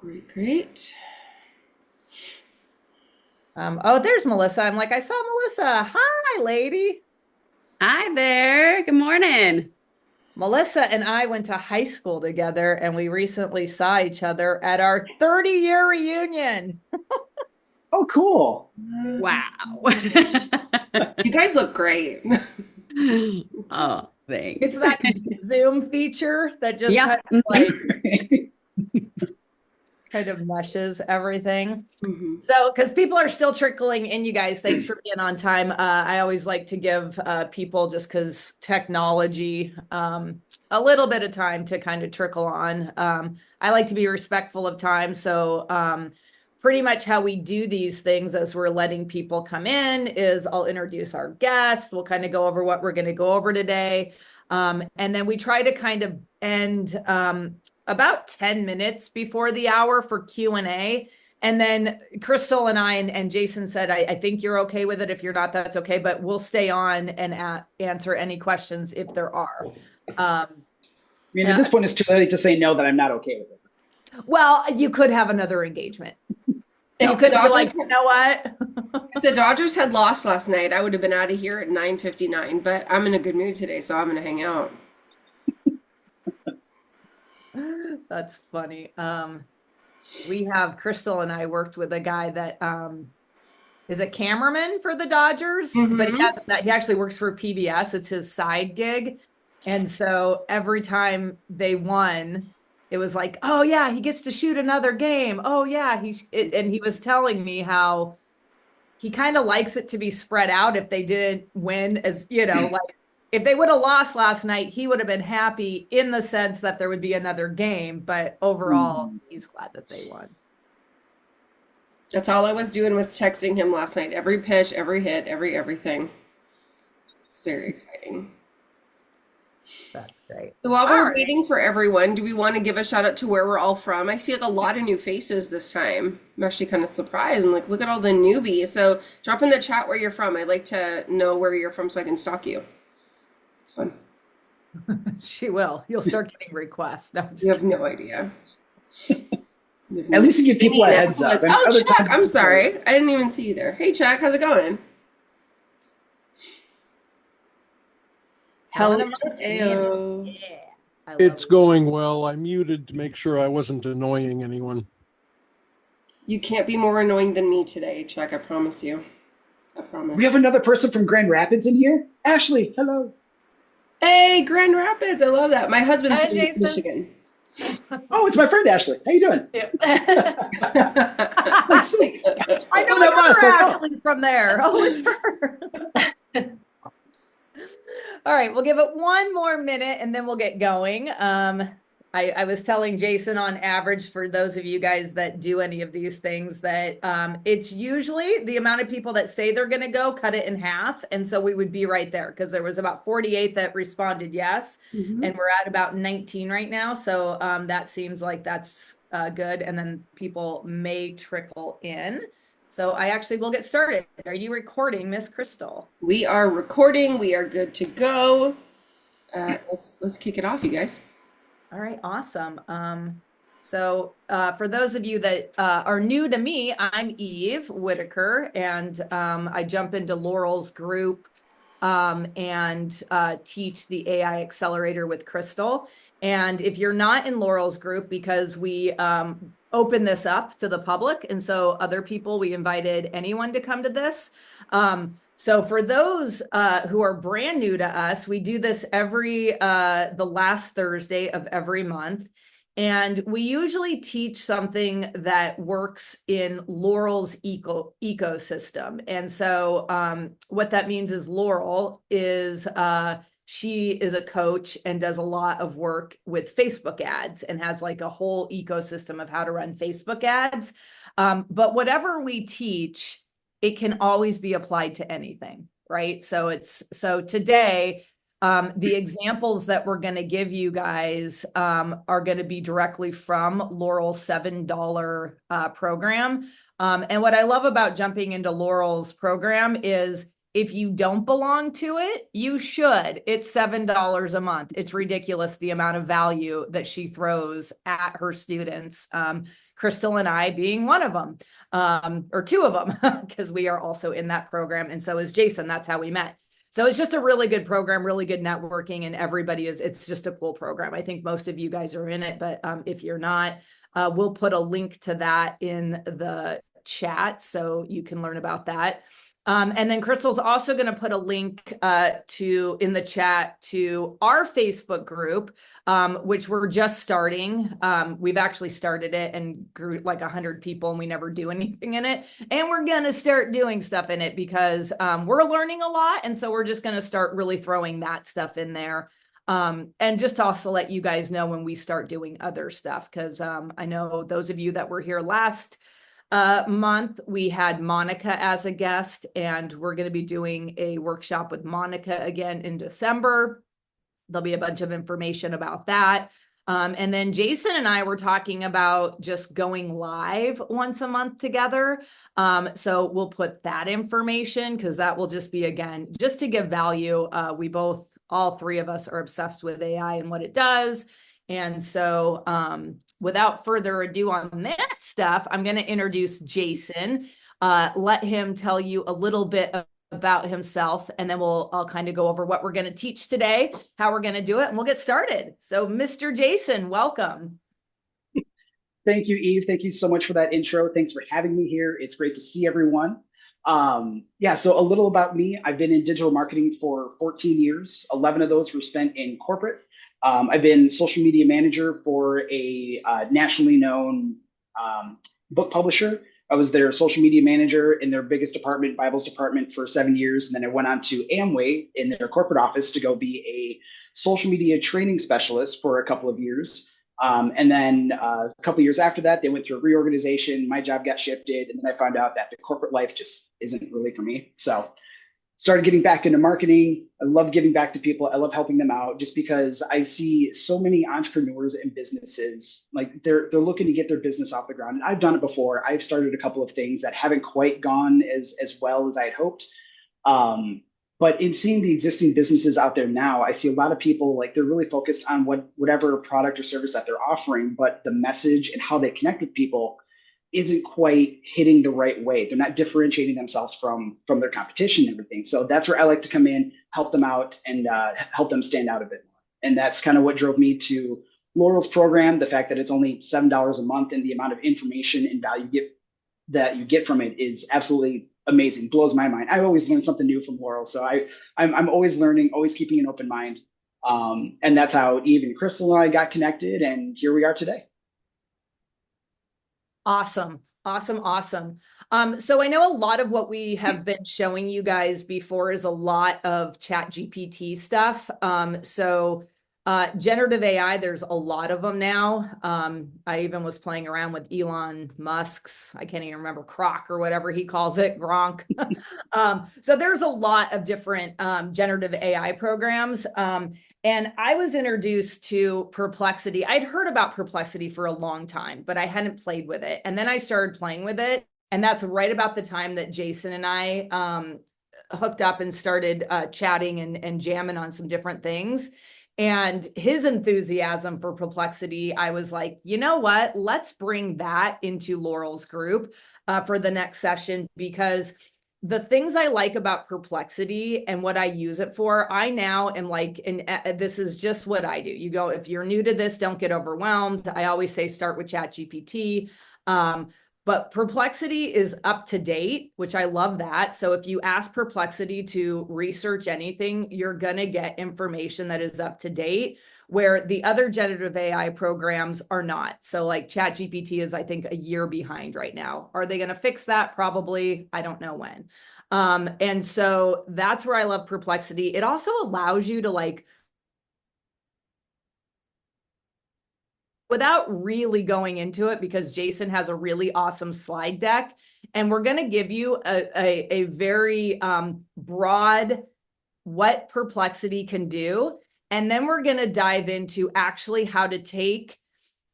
Great, great. Oh, there's Melissa. I'm like, I saw Melissa. Hi, lady. Hi there. Good morning. Melissa and I went to high school together, and we recently saw each other at our 30-year reunion. Oh, cool. Wow. You guys look great. Oh, It's thanks. that Zoom feature that just Yeah. like kind of meshes everything. Mhm. So, because people are still trickling in, you guys, thanks for being on time. I always like to give people, just because technology, a little bit of time to kind of trickle on. I like to be respectful of time. So, pretty much how we do these things as we're letting people come in is I'll introduce our guest. We'll kind of go over what we're going to go over today. And then we try to kind of end about 10 minutes before the hour for Q&A. And then Crystal and I and Jason said, I think you're okay with it. If you're not, that's okay. But we'll stay on and answer any questions if there are. I mean, at this point, it's too late to say no that I'm not okay with it. Well, you could have another engagement. If You the could be like, Dodgers, you know what? if the Dodgers had lost last night, I would have been out of here at 9:59. But I'm in a good mood today, so I'm gonna hang out. That's funny. We have Crystal and I worked with a guy that is a cameraman for the Dodgers, but Mhm. he actually works for PBS. It's his side gig. And so every time they won, it was like, oh yeah, he gets to shoot another game. Oh yeah, and he was telling me how he kind of likes it to be spread out if they didn't win, as like if they would have lost last night, he would have been happy in the sense that there would be another game, but overall, Mhm. he's glad that they won. That's all I was doing was texting him last night. Every pitch, every hit, everything. It's very exciting. That's great. So while All we're right. waiting for everyone, do we want to give a shout out to where we're all from? I see like a lot of new faces this time. I'm actually kind of surprised. I'm like, look at all the newbies. So drop in the chat where you're from. I'd like to know where you're from so I can stalk you. It's fun. She will. You'll start getting requests. No, I'm You just have kidding. no idea. You have At no least you give people a heads up. And Oh, other Chuck, times, I'm it's like, sorry. I didn't even see you there. Hey, Chuck, how's it going? Hello. Hannah Montana. Ayo. Yeah. I love It's it. going well. I muted to make sure I wasn't annoying anyone. You can't be more annoying than me today, Chuck. I promise you. I we have promise. another person from Grand Rapids in here. Ashley, hello. Hey, Grand Rapids. I love that. My husband's Hi, from Jason. Michigan. Oh, it's my friend Ashley. How you doing? Yeah. Like, sweet. I know Oh, that bus. another Like, oh, Ashley from there. Oh, it's her. All right, we'll give it one more minute and then we'll get going. I was telling Jason on average, for those of you guys that do any of these things, that it's usually the amount of people that say they're going to go, cut it in half. And so we would be right there because there was about 48 that responded yes. Mhm. And we're at about 19 right now. So that seems like that's good. And then people may trickle in. So I actually will get started. Are you recording, Miss Crystal? We are recording. We are good to go. Let's kick it off, you guys. All right, awesome. So for those of you that are new to me, I'm Eve Whitaker, and I jump into Laurel's group and teach the AI Accelerator with Crystal. And if you're not in Laurel's group, because we open this up to the public, and so other people, we invited anyone to come to this. So for those who are brand new to us, we do this every the last Thursday of every month. And we usually teach something that works in Laurel's ecosystem. And so what that means is Laurel is she is a coach and does a lot of work with Facebook ads and has like a whole ecosystem of how to run Facebook ads. But whatever we teach, it can always be applied to anything, right? So today, the examples that we're going to give you guys are going to be directly from Laurel's $7 program. And what I love about jumping into Laurel's program is If you don't belong to it, you should. It's $7 a month. It's ridiculous the amount of value that she throws at her students. Crystal and I being one of them, or two of them, because we are also in that program. And so is Jason. That's how we met. So it's just a really good program, really good networking, and it's just a cool program. I think most of you guys are in it, but if you're not, we'll put a link to that in the chat so you can learn about that. And then Crystal's also going to put a link in the chat to our Facebook group, which we're just starting. We've actually started it and grew like 100 people, and we never do anything in it. And we're going to start doing stuff in it because we're learning a lot. And so we're just going to start really throwing that stuff in there. And just to also let you guys know when we start doing other stuff, because I know those of you that were here last month, we had Monica as a guest, and we're going to be doing a workshop with Monica again in December. There'll be a bunch of information about that. And then Jason and I were talking about just going live once a month together. So we'll put that information because that will just be, again, just to give value. All three of us are obsessed with AI and what it does. And so without further ado on that stuff, I'm going to introduce Jason, let him tell you a little bit about himself, and then I'll kind of go over what we're going to teach today, how we're going to do it, and we'll get started. So Mr. Jason, welcome. Thank you, Eve. Thank you so much for that intro. Thanks for having me here. It's great to see everyone. So a little about me. I've been in digital marketing for 14 years. 11 of those were spent in corporate. I've been social media manager for a nationally known book publisher. I was their social media manager in their biggest department, Bibles department, for 7 years. And then I went on to Amway in their corporate office to go be a social media training specialist for a couple of years. And then a couple of years after that, they went through a reorganization. My job got shifted. And then I found out that the corporate life just isn't really for me. So started getting back into marketing. I love giving back to people. I love helping them out just because I see so many entrepreneurs and businesses, like they're looking to get their business off the ground. And I've done it before. I've started a couple of things that haven't quite gone as well as I had hoped. But in seeing the existing businesses out there now, I see a lot of people like they're really focused on whatever product or service that they're offering, but the message and how they connect with people isn't quite hitting the right way. They're not differentiating themselves from their competition and everything. So that's where I like to come in, help them out, and help them stand out a bit more. And that's kind of what drove me to Laurel's program. The fact that it's only $7 a month and the amount of information and value that you get from it is absolutely amazing. Blows my mind. I always learn something new from Laurel. So I'm always learning, always keeping an open mind. And that's how Eve and Crystal and I got connected. And here we are today. Awesome. So I know a lot of what we have been showing you guys before is a lot of Chat GPT stuff. Generative AI, there's a lot of them now. I even was playing around with Elon Musk's, I can't even remember, Croc or whatever he calls it, Gronk. So there's a lot of different generative AI programs. And I was introduced to Perplexity. I'd heard about Perplexity for a long time, but I hadn't played with it. And then I started playing with it. And that's right about the time that Jason and I hooked up and started chatting and jamming on some different things. And his enthusiasm for Perplexity, I was like, you know what? Let's bring that into Laurel's group for the next session, because the things I like about Perplexity and what I use it for, I now am like, and this is just what I do. You go, if you're new to this, don't get overwhelmed. I always say start with ChatGPT. But Perplexity is up to date, which I love that. So if you ask Perplexity to research anything, you're going to get information that is up to date, where the other generative AI programs are not. So like ChatGPT is, I think, a year behind right now. Are they going to fix that? Probably. I don't know when. And so that's where I love Perplexity. It also allows you to like, without really going into it, because Jason has a really awesome slide deck, and we're going to give you a very broad what Perplexity can do. And then we're going to dive into actually how to take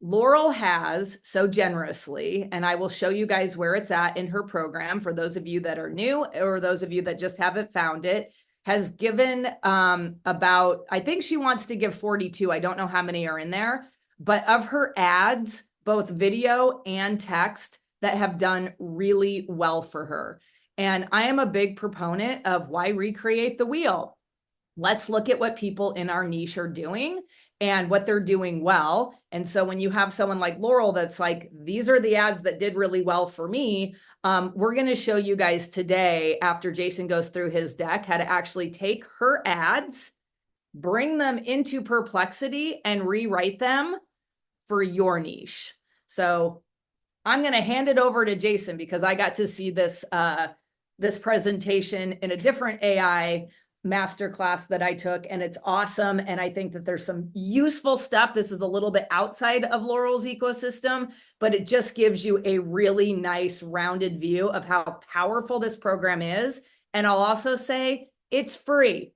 Laurel has so generously, and I will show you guys where it's at in her program for those of you that are new or those of you that just haven't found it, has given about, I think she wants to give 42. I don't know how many are in there, but of her ads, both video and text, that have done really well for her. And I am a big proponent of why recreate the wheel? Let's look at what people in our niche are doing and what they're doing well. And so when you have someone like Laurel that's like, these are the ads that did really well for me, we're going to show you guys today, after Jason goes through his deck, how to actually take her ads, bring them into Perplexity, and rewrite them for your niche. So I'm going to hand it over to Jason because I got to see this presentation in a different AI masterclass that I took, and it's awesome. And I think that there's some useful stuff. This is a little bit outside of Laurel's ecosystem, but it just gives you a really nice rounded view of how powerful this program is. And I'll also say it's free.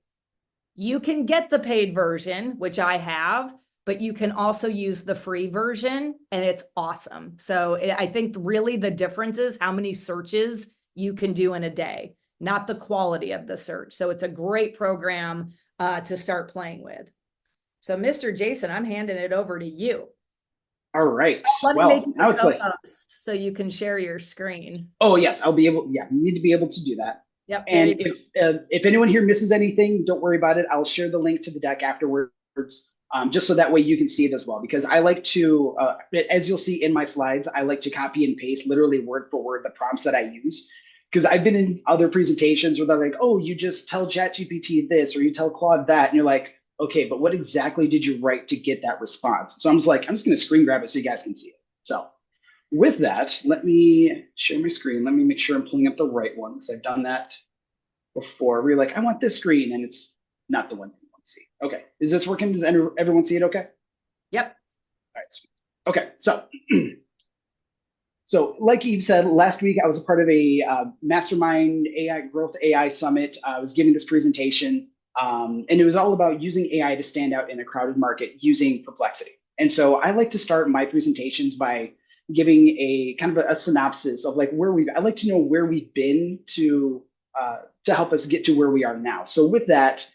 You can get the paid version, which I have, but you can also use the free version, and it's awesome. So I think really the difference is how many searches you can do in a day, not the quality of the search. So it's a great program to start playing with. So Mr. Jason, I'm handing it over to you. All right. Let me Well, make you now the it's like, co-host so you can share your screen. oh yes, I'll be able. Yeah, you need to be able to do that. Yep. there you And go. if anyone here misses anything, don't worry about it. I'll share the link to the deck afterwards, just so that way you can see it as well. Because I like to, as you'll see in my slides, I like to copy and paste literally word for word the prompts that I use. Because I've been in other presentations where they're like, oh, you just tell ChatGPT this or you tell Claude that, and you're like, okay, but what exactly did you write to get that response? So I'm just going to screen grab it so you guys can see it. So with that, let me share my screen. Let me make sure I'm pulling up the right one, because I've done that before. We're like, I want this screen, and it's not the one you want to see. Okay, is this working? Does everyone see it okay? Yep. All right, sweet. Okay, so so like Eve said, last week I was a part of a mastermind AI growth AI summit. I was giving this presentation, and it was all about using AI to stand out in a crowded market using Perplexity. And so I like to start my presentations by giving a kind of a synopsis of like I like to know where we've been to help us get to where we are now. So with that,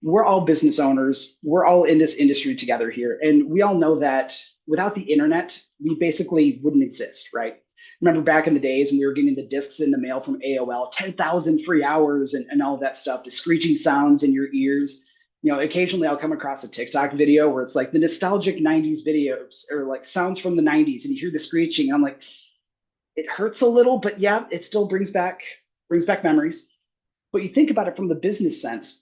we're all business owners. We're all in this industry together here. And we all know that without the internet, we basically wouldn't exist, right? Remember back in the days when we were getting the discs in the mail from AOL, 10,000 free hours and all that stuff, the screeching sounds in your ears. You know, occasionally I'll come across a TikTok video where it's like the nostalgic 90s videos or like sounds from the 90s, and you hear the screeching. And I'm like, it hurts a little, but yeah, it still brings back memories. But you think about it from the business sense.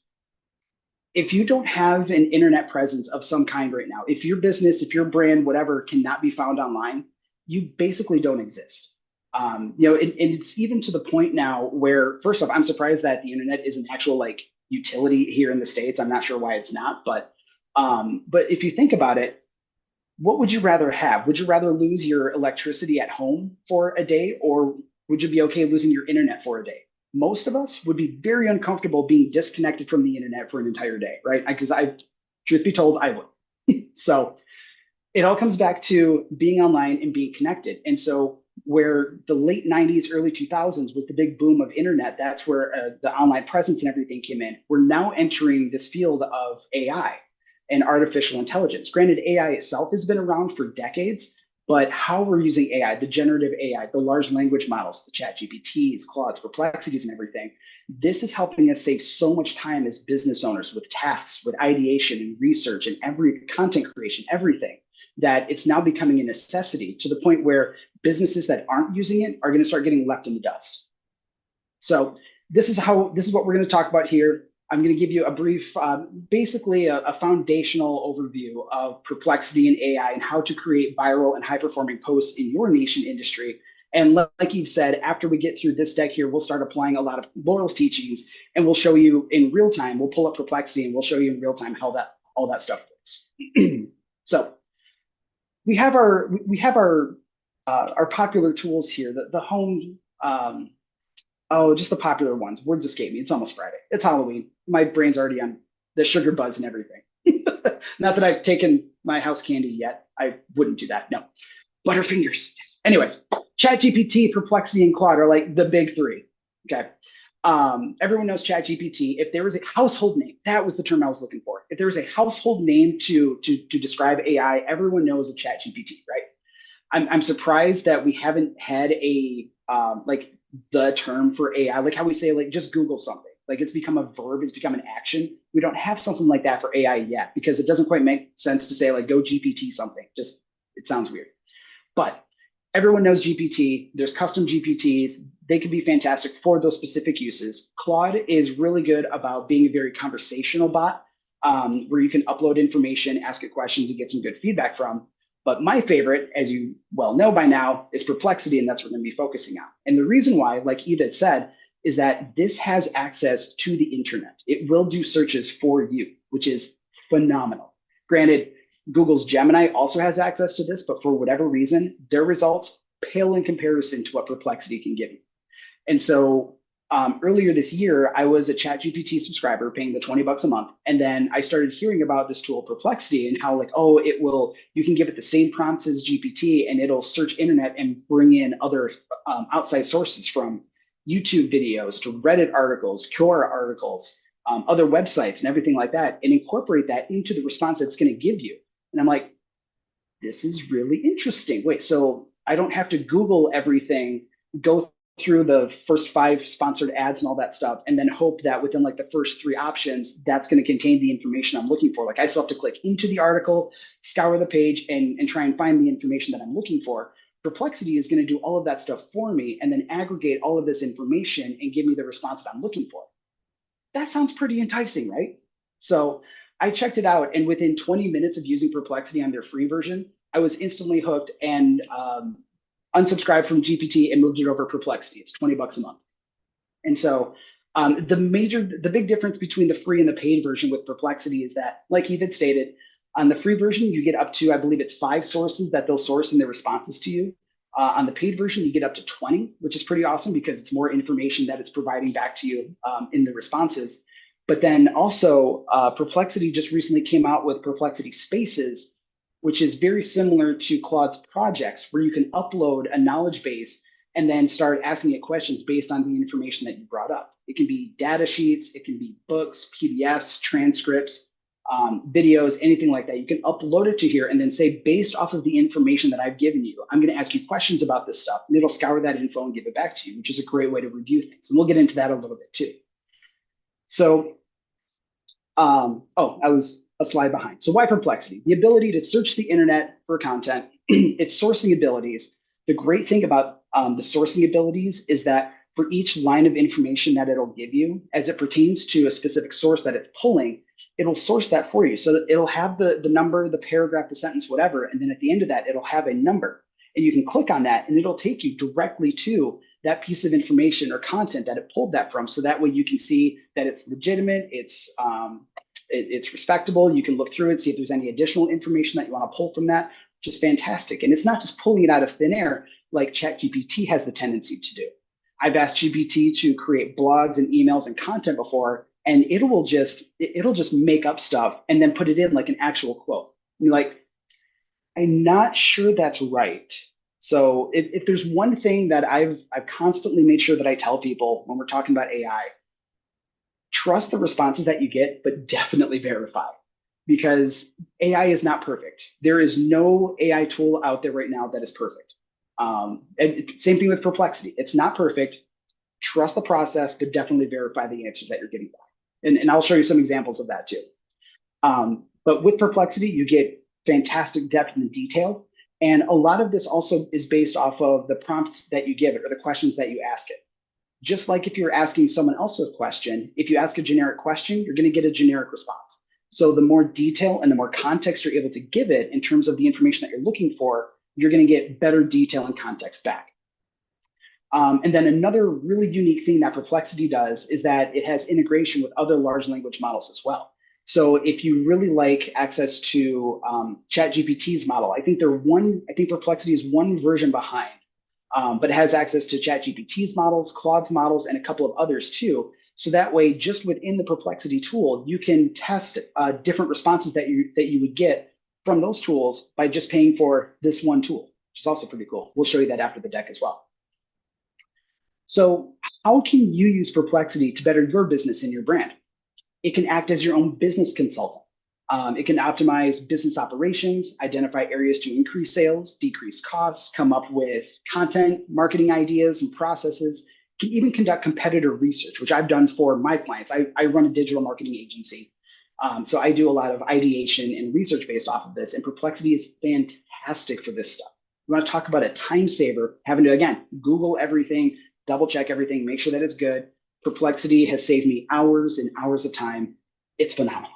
If you don't have an internet presence of some kind right now, if your business, if your brand, whatever, cannot be found online, you basically don't exist. You know, and it's even to the point now where, first off, I'm surprised that the internet is an actual like utility here in the States. I'm not sure why it's not, but if you think about it, what would you rather have? Would you rather lose your electricity at home for a day, or would you be okay losing your internet for a day? Most of us would be very uncomfortable being disconnected from the internet for an entire day, right? Because truth be told, I would. So it all comes back to being online and being connected. And so where the late 90s, early 2000s was the big boom of internet, that's where the online presence and everything came in. We're now entering this field of AI and artificial intelligence. Granted, AI itself has been around for decades, but how we're using AI, the generative AI, the large language models, the ChatGPTs, Claudes, Perplexities, and everything, this is helping us save so much time as business owners with tasks, with ideation and research and every content creation, everything, that it's now becoming a necessity to the point where businesses that aren't using it are going to start getting left in the dust. So this is what we're going to talk about here. I'm going to give you a brief, basically a foundational overview of Perplexity and AI and how to create viral and high-performing posts in your niche and industry. And like you've said, after we get through this deck here, we'll start applying a lot of Laurel's teachings, and we'll show you in real time. We'll pull up Perplexity and we'll show you in real time how all that stuff works. So we have our popular tools here. The home. Just the popular ones. Words escape me. It's almost Friday. It's Halloween. My brain's already on the sugar buzz and everything. Not that I've taken my house candy yet. I wouldn't do that. No. Butterfingers. Yes. Anyways, ChatGPT, Perplexity, and Claude are like the big three. Okay. Everyone knows ChatGPT. If there was a household name, that was the term I was looking for. If there was a household name to describe AI, everyone knows of ChatGPT, right? I'm surprised that we haven't had a like the term for AI, like how we say like just Google something. Like it's become a verb, it's become an action. We don't have something like that for AI yet because it doesn't quite make sense to say like go GPT something. Just it sounds weird. But everyone knows GPT. There's custom GPTs. They can be fantastic for those specific uses. Claude is really good about being a very conversational bot where you can upload information, ask it questions, and get some good feedback from. But my favorite, as you well know by now, is Perplexity, and that's what we're going to be focusing on. And the reason why, like Eva said, is that this has access to the internet. It will do searches for you, which is phenomenal. Granted, Google's Gemini also has access to this, but for whatever reason, their results pale in comparison to what Perplexity can give you. And so earlier this year, I was a ChatGPT subscriber paying the $20 a month. And then I started hearing about this tool Perplexity and how like, oh, you can give it the same prompts as GPT and it'll search internet and bring in other outside sources from YouTube videos to Reddit articles, Quora articles, other websites and everything like that, and incorporate that into the response that's going to give you. And I'm like, this is really interesting. Wait, so I don't have to Google everything, go through the first 5 sponsored ads and all that stuff, and then hope that within like the first 3 options, that's going to contain the information I'm looking for. Like I still have to click into the article, scour the page, and try and find the information that I'm looking for. Perplexity is going to do all of that stuff for me and then aggregate all of this information and give me the response that I'm looking for. That sounds pretty enticing, right? So I checked it out, and within 20 minutes of using Perplexity on their free version, I was instantly hooked and unsubscribed from GPT and moved it over to Perplexity. It's $20 a month. And so the big difference between the free and the paid version with Perplexity is that, like Ethan stated, on the free version, you get up to, I believe it's 5 sources that they'll source in their responses to you. On the paid version, you get up to 20, which is pretty awesome because it's more information that it's providing back to you in the responses. But then also, Perplexity just recently came out with Perplexity Spaces, which is very similar to Claude's projects, where you can upload a knowledge base and then start asking it questions based on the information that you brought up. It can be data sheets, it can be books, PDFs, transcripts, videos, anything like that. You can upload it to here and then say, based off of the information that I've given you, I'm going to ask you questions about this stuff, and it'll scour that info and give it back to you, which is a great way to review things. And we'll get into that a little bit too. So, I was a slide behind. So why Perplexity? The ability to search the internet for content, its sourcing abilities. The great thing about the sourcing abilities is that for each line of information that it'll give you, as it pertains to a specific source that it's pulling, it'll source that for you. So that it'll have the number, the paragraph, the sentence, whatever. And then at the end of that, it'll have a number. And you can click on that and it'll take you directly to that piece of information or content that it pulled that from. So that way you can see that it's legitimate, it's respectable. You can look through it, see if there's any additional information that you want to pull from that, which is fantastic. And it's not just pulling it out of thin air like ChatGPT has the tendency to do. I've asked GPT to create blogs and emails and content before, and it'll just make up stuff and then put it in like an actual quote. And you're like, I'm not sure that's right. So if there's one thing that I've constantly made sure that I tell people when we're talking about AI, trust the responses that you get, but definitely verify, because AI is not perfect. There is no AI tool out there right now that is perfect. And same thing with Perplexity. It's not perfect. Trust the process, but definitely verify the answers that you're getting back. And I'll show you some examples of that too. But with Perplexity, you get fantastic depth and detail. And a lot of this also is based off of the prompts that you give it or the questions that you ask it. Just like if you're asking someone else a question, if you ask a generic question, you're going to get a generic response. So the more detail and the more context you're able to give it in terms of the information that you're looking for, you're going to get better detail and context back. And then another really unique thing that Perplexity does is that it has integration with other large language models as well. So if you really like access to ChatGPT's model, I think Perplexity is one version behind, but it has access to ChatGPT's models, Claude's models, and a couple of others too. So that way, just within the Perplexity tool, you can test different responses that you would get from those tools by just paying for this one tool, which is also pretty cool. We'll show you that after the deck as well. So how can you use Perplexity to better your business and your brand? It can act as your own business consultant. It can optimize business operations, identify areas to increase sales, decrease costs, come up with content, marketing ideas and processes. It can even conduct competitor research, which I've done for my clients. I run a digital marketing agency. So I do a lot of ideation and research based off of this, and Perplexity is fantastic for this stuff. You want to talk about a time saver, having to, again, Google everything, double check everything, make sure that it's good. Perplexity has saved me hours and hours of time. It's phenomenal.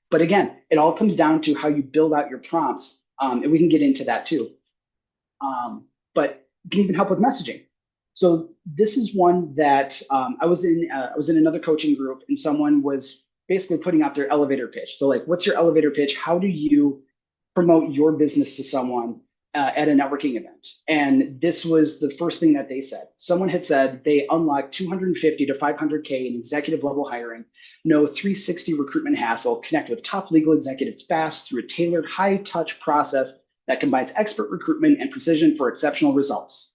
But again, it all comes down to how you build out your prompts, and we can get into that too. But it can even help with messaging. So this is one that I was in another coaching group, and someone was basically putting out their elevator pitch. So like, what's your elevator pitch? How do you promote your business to someone at a networking event? And this was the first thing that they said. Someone had said they unlocked 250 to 500K in executive level hiring, no 360 recruitment hassle, connect with top legal executives fast through a tailored high touch process that combines expert recruitment and precision for exceptional results.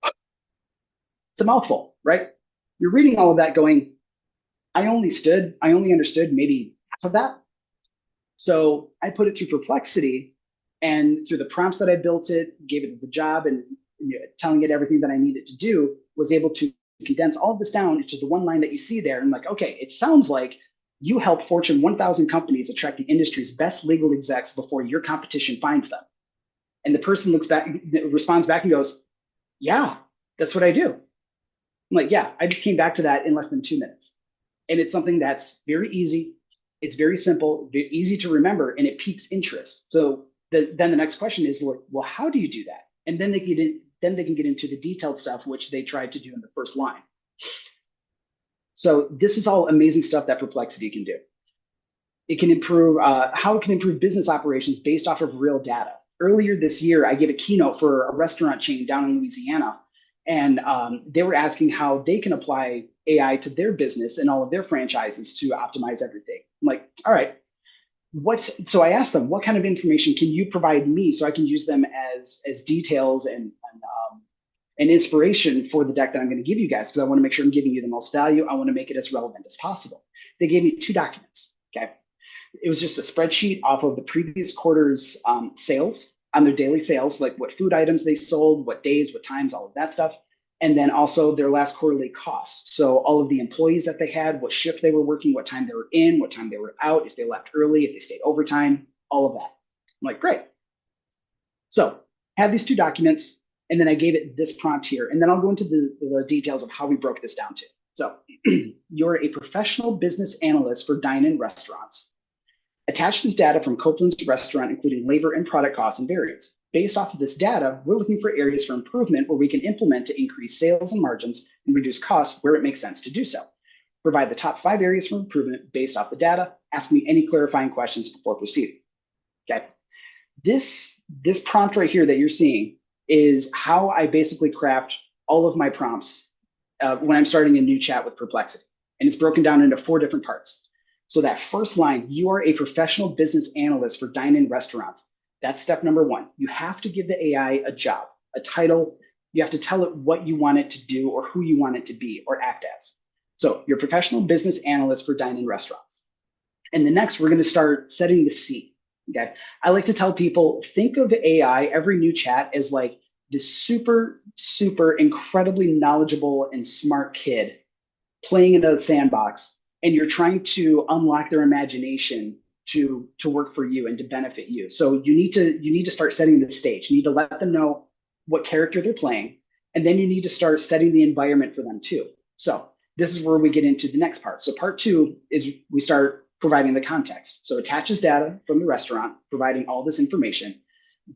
It's a mouthful, right? You're reading all of that going, I only understood maybe half of that. So I put it through Perplexity, and through the prompts that I built it, gave it the job, and telling it everything that I needed to do, was able to condense all of this down into the one line that you see there. And I'm like, okay, it sounds like you help Fortune 1000 companies attract the industry's best legal execs before your competition finds them. And the person responds back and goes, yeah, that's what I do. I'm like, yeah, I just came back to that in less than 2 minutes. And it's something that's very easy. It's very simple, very easy to remember, and it piques interest. So then the next question is, well, how do you do that? And then they can get into the detailed stuff, which they tried to do in the first line. So this is all amazing stuff that Perplexity can do. It can improve how it can improve business operations based off of real data. Earlier this year, I gave a keynote for a restaurant chain down in Louisiana, and they were asking how they can apply AI to their business and all of their franchises to optimize everything. I'm like, all right, so I asked them, what kind of information can you provide me so I can use them as details and inspiration for the deck that I'm going to give you guys, because I want to make sure I'm giving you the most value. I want to make it as relevant as possible. They gave me 2 documents. Okay, it was just a spreadsheet off of the previous quarter's sales on their daily sales, like what food items they sold, what days, what times, all of that stuff. And then also their last quarterly costs. So all of the employees that they had, what shift they were working, what time they were in, what time they were out, if they left early, if they stayed overtime, all of that. I'm like, great. So I have these 2 documents, and then I gave it this prompt here. And then I'll go into the details of how we broke this down to. So you're a professional business analyst for dine-in restaurants. Attach this data from Copeland's restaurant, including labor and product costs and variance. Based off of this data, we're looking for areas for improvement where we can implement to increase sales and margins and reduce costs where it makes sense to do so. Provide the top 5 areas for improvement based off the data. Ask me any clarifying questions before proceeding. Okay. This prompt right here that you're seeing is how I basically craft all of my prompts when I'm starting a new chat with Perplexity. And it's broken down into 4 different parts. So that first line, you are a professional business analyst for dine-in restaurants. That's step number 1. You have to give the AI a job, a title. You have to tell it what you want it to do or who you want it to be or act as. So you're a professional business analyst for dine-in restaurants. And the next, we're going to start setting the scene. Okay. I like to tell people, think of AI, every new chat, as like this super, super incredibly knowledgeable and smart kid playing in a sandbox, and you're trying to unlock their imagination to work for you and to benefit you. So you need to start setting the stage. You need to let them know what character they're playing, and then you need to start setting the environment for them too. So this is where we get into the next part. So part 2 is we start providing the context. So attaches data from the restaurant, providing all this information.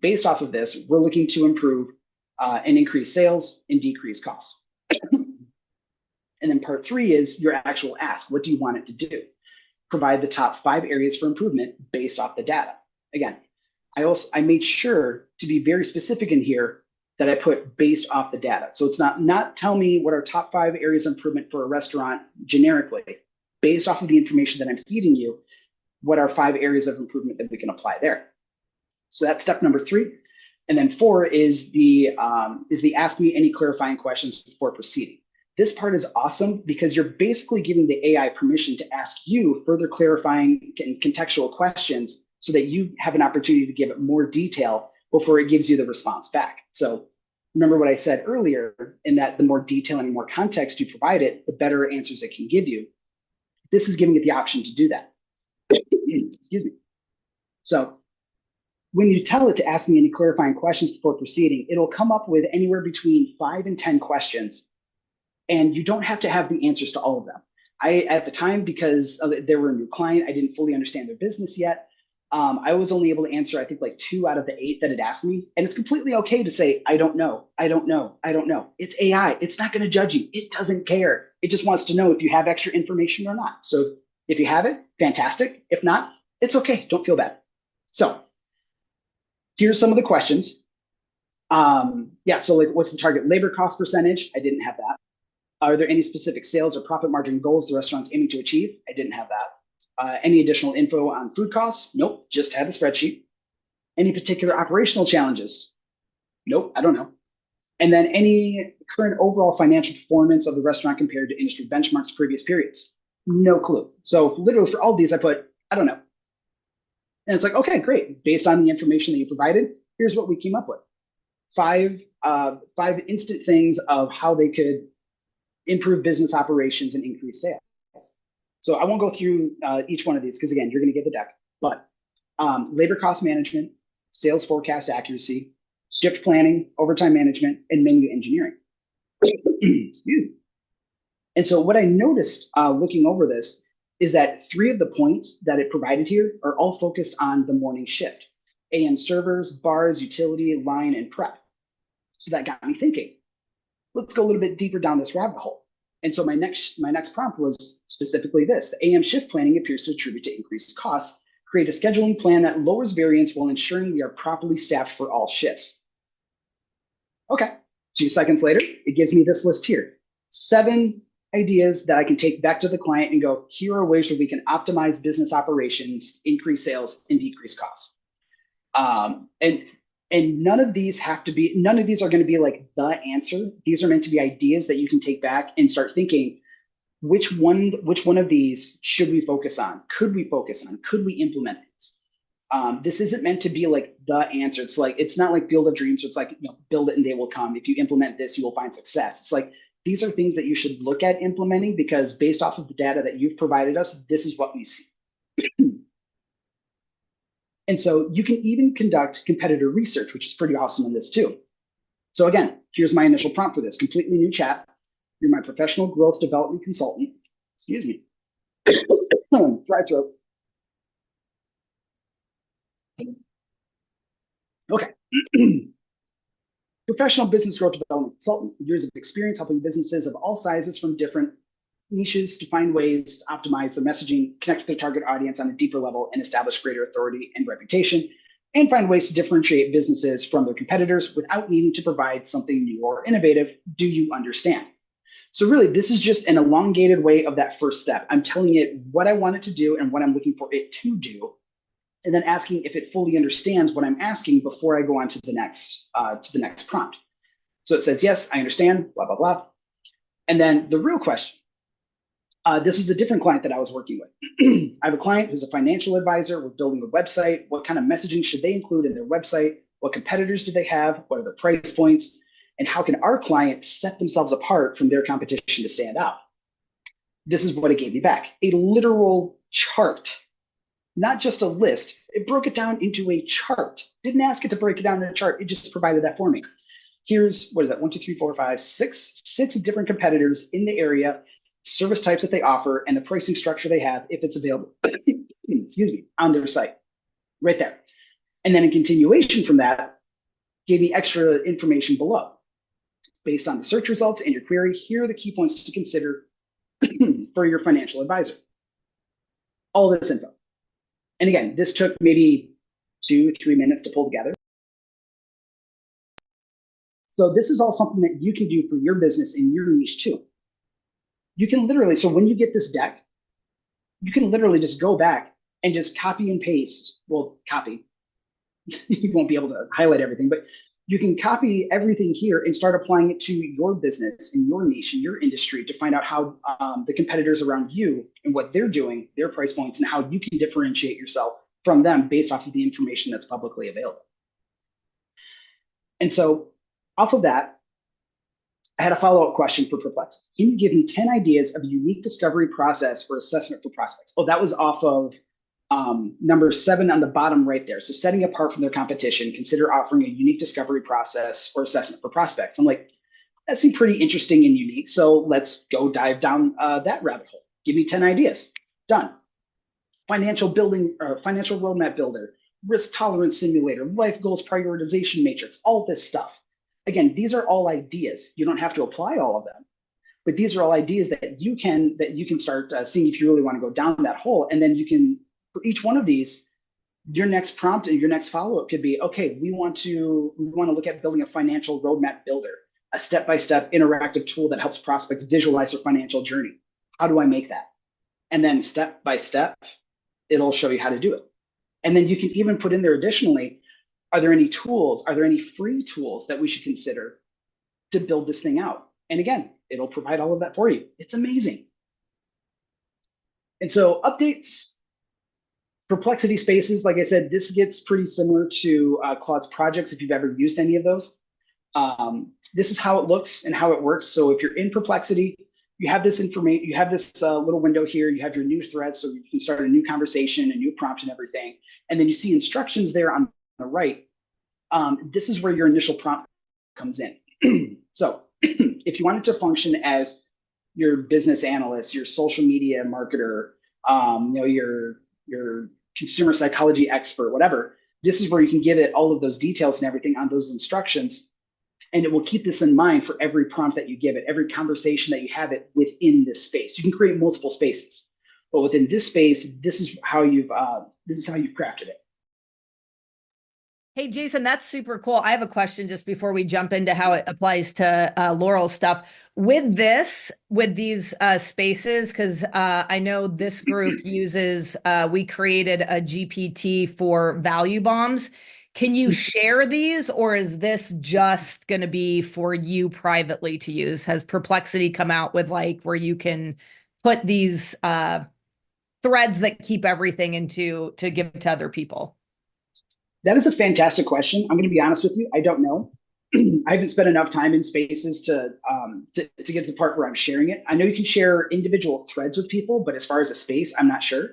Based off of this, we're looking to improve and increase sales and decrease costs. And then part 3 is your actual ask. What do you want it to do? Provide the top 5 areas for improvement based off the data. Again, I made sure to be very specific in here that I put based off the data. So it's not tell me what are top 5 areas of improvement for a restaurant generically. Based off of the information that I'm feeding you, what are 5 areas of improvement that we can apply there? So that's step number 3. And then 4 is the ask me any clarifying questions before proceeding. This part is awesome because you're basically giving the AI permission to ask you further clarifying and contextual questions so that you have an opportunity to give it more detail before it gives you the response back. So remember what I said earlier, in that the more detail and more context you provide it, the better answers it can give you. This is giving it the option to do that. Excuse me. So when you tell it to ask me any clarifying questions before proceeding, it'll come up with anywhere between 5 and 10 questions. And you don't have to have the answers to all of them. At the time, because they were a new client, I didn't fully understand their business yet. I was only able to answer, I think, like 2 out of the 8 that it asked me. And it's completely okay to say, I don't know, I don't know, I don't know. It's AI. It's not going to judge you. It doesn't care. It just wants to know if you have extra information or not. So if you have it, fantastic. If not, it's okay. Don't feel bad. So here's some of the questions. So like, what's the target labor cost percentage? I didn't have that. Are there any specific sales or profit margin goals the restaurant's aiming to achieve? I didn't have that. Any additional info on food costs? Nope, just had the spreadsheet. Any particular operational challenges? Nope, I don't know. And then any current overall financial performance of the restaurant compared to industry benchmarks previous periods? No clue. So literally for all these, I put, I don't know. And it's like, okay, great. Based on the information that you provided, here's what we came up with. 5 instant things of how they could improve business operations and increase sales. So I won't go through each one of these because, again, you're going to get the deck. But labor cost management, sales forecast accuracy, shift planning, overtime management, and menu engineering. Excuse me. And so what I noticed looking over this is that 3 of the points that it provided here are all focused on the morning shift: AM servers, bars, utility, line, and prep. So that got me thinking, let's go a little bit deeper down this rabbit hole. And so my next prompt was specifically this: the AM shift planning appears to attribute to increased costs. Create a scheduling plan that lowers variance while ensuring we are properly staffed for all shifts. Okay, 2 seconds later, it gives me this list here. 7 ideas that I can take back to the client and go, here are ways where we can optimize business operations, increase sales, and decrease costs. And none of these are going to be like the answer. These are meant to be ideas that you can take back and start thinking, which one of these should we focus on? Could we focus on? Could we implement this? This isn't meant to be like the answer. It's not like Field of Dreams. So it's like, build it and they will come. If you implement this, you will find success. It's like, these are things that you should look at implementing because based off of the data that you've provided us, this is what we see. And so you can even conduct competitor research, which is pretty awesome in this too. So again, here's my initial prompt for this: completely new chat. You're my professional growth development consultant. Excuse me. Dry throat. Okay. Professional business growth development consultant, years of experience helping businesses of all sizes from different niches to find ways to optimize their messaging, connect with their target audience on a deeper level, and establish greater authority and reputation, and find ways to differentiate businesses from their competitors without needing to provide something new or innovative. Do you understand? So really, this is just an elongated way of that first step. I'm telling it what I want it to do and what I'm looking for it to do, and then asking if it fully understands what I'm asking before I go on to the next prompt. So it says, yes, I understand, blah, blah, blah. And then the real question, this is a different client that I was working with. I have a client who's a financial advisor. We're building a website. What kind of messaging should they include in their website? What competitors do they have? What are the price points? And how can our client set themselves apart from their competition to stand out? This is what it gave me back: a literal chart. Not just a list. It broke it down into a chart. Didn't ask it to break it down in a chart. It just provided that for me. Here's, what is that? 1, 2, 3, 4, 5, 6 different competitors in the area, service types that they offer, and the pricing structure they have if it's available, excuse me, on their site. Right there. And then in continuation from that, gave me extra information below. Based on the search results and your query, here are the key points to consider for your financial advisor. All this info. And again, this took maybe 2-3 minutes to pull together. So this is all something that you can do for your business in your niche too. You can literally, so when you get this deck, you can literally just go back and just copy and paste. Well, copy. You won't be able to highlight everything, but you can copy everything here and start applying it to your business and your niche and your industry to find out how the competitors around you and what they're doing, their price points, and how you can differentiate yourself from them based off of the information that's publicly available. And so off of that, I had a follow-up question for Perplexity. Can you give me 10 ideas of a unique discovery process or assessment for prospects? Oh, that was off of number 7 on the bottom right there. So setting apart from their competition, consider offering a unique discovery process or assessment for prospects. I'm like, that seemed pretty interesting and unique. So let's go dive down that rabbit hole. Give me 10 ideas. Done. Financial roadmap builder, risk tolerance simulator, life goals prioritization matrix, all this stuff. Again, these are all ideas. You don't have to apply all of them, but these are all ideas that you can start seeing if you really want to go down that hole. And then you can, for each one of these, your next prompt and your next follow-up could be, okay, we want to look at building a financial roadmap builder, a step-by-step interactive tool that helps prospects visualize their financial journey. How do I make that? And then step by step, it'll show you how to do it. And then you can even put in there additionally, are there any tools? Are there any free tools that we should consider to build this thing out? And again, it'll provide all of that for you. It's amazing. And so updates, Perplexity Spaces, like I said, this gets pretty similar to Claude's projects if you've ever used any of those. This is how it looks and how it works. So if you're in Perplexity, you have this information, you have this little window here, you have your new thread, so you can start a new conversation, a new prompt and everything. And then you see instructions there on the right. This is where your initial prompt comes in. So if you want it to function as your business analyst, your social media marketer, your consumer psychology expert, whatever, this is where you can give it all of those details and everything on those instructions. And it will keep this in mind for every prompt that you give it, every conversation that you have it within this space. You can create multiple spaces, but within this space, this is how you've crafted it. Hey, Jason, that's super cool. I have a question just before we jump into how it applies to Laurel's stuff. With these spaces, because I know this group uses, we created a GPT for value bombs. Can you share these, or is this just going to be for you privately to use? Has Perplexity come out with where you can put these threads that keep everything into to give to other people? That is a fantastic question. I'm going to be honest with you. I don't know. I haven't spent enough time in spaces to get to the part where I'm sharing it. I know you can share individual threads with people, but as far as a space, I'm not sure.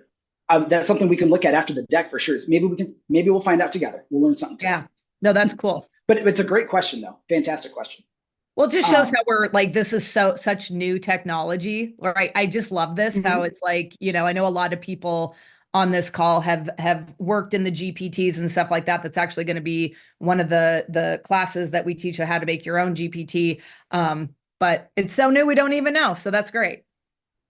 That's something we can look at after the deck for sure. Maybe we'll find out together. We'll learn something. Yeah, no, that's cool. But it's a great question though. Fantastic question. Well, it just shows how we're this is such new technology. Right? I just love this. Mm-hmm. How it's I know a lot of people on this call have worked in the GPTs and stuff like that. That's actually going to be one of the classes that we teach you how to make your own GPT. But it's so new, we don't even know. So that's great.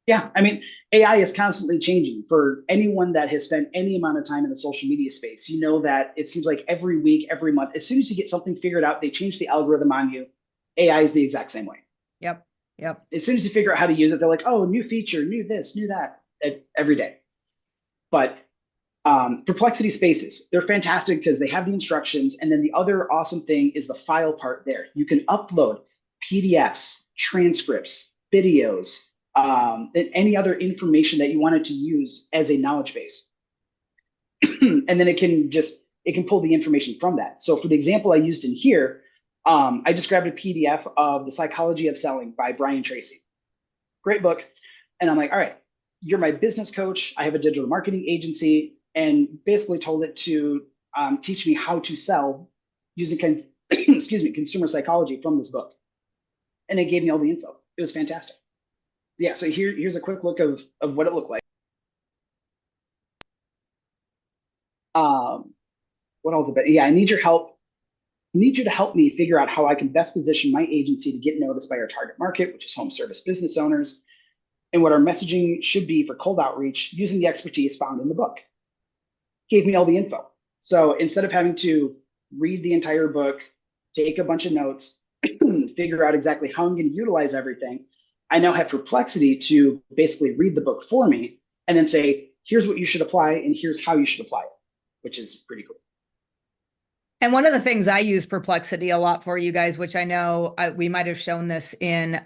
Yeah. I mean, AI is constantly changing. For anyone that has spent any amount of time in the social media space, you know that it seems like every week, every month, as soon as you get something figured out, they change the algorithm on you. AI is the exact same way. Yep. As soon as you figure out how to use it, they're like, oh, new feature, new this, new that, every day. But Perplexity Spaces, they're fantastic because they have the instructions. And then the other awesome thing is the file part there. You can upload PDFs, transcripts, videos, and any other information that you wanted to use as a knowledge base. And then it can pull the information from that. So for the example I used in here, I just grabbed a PDF of The Psychology of Selling by Brian Tracy. Great book. And I'm like, all right, you're my business coach. I have a digital marketing agency, and basically told it to teach me how to sell using consumer psychology from this book. And it gave me all the info. It was fantastic. Yeah, so here's a quick look of what it looked like. What else? Yeah, I need your help. I need you to help me figure out how I can best position my agency to get noticed by our target market, which is home service business owners, and what our messaging should be for cold outreach using the expertise found in the book. Gave me all the info. So instead of having to read the entire book, take a bunch of notes, figure out exactly how I'm going to utilize everything, I now have Perplexity to basically read the book for me and then say, here's what you should apply, and here's how you should apply it, which is pretty cool. And one of the things I use Perplexity a lot for, you guys, which I know we might have shown this in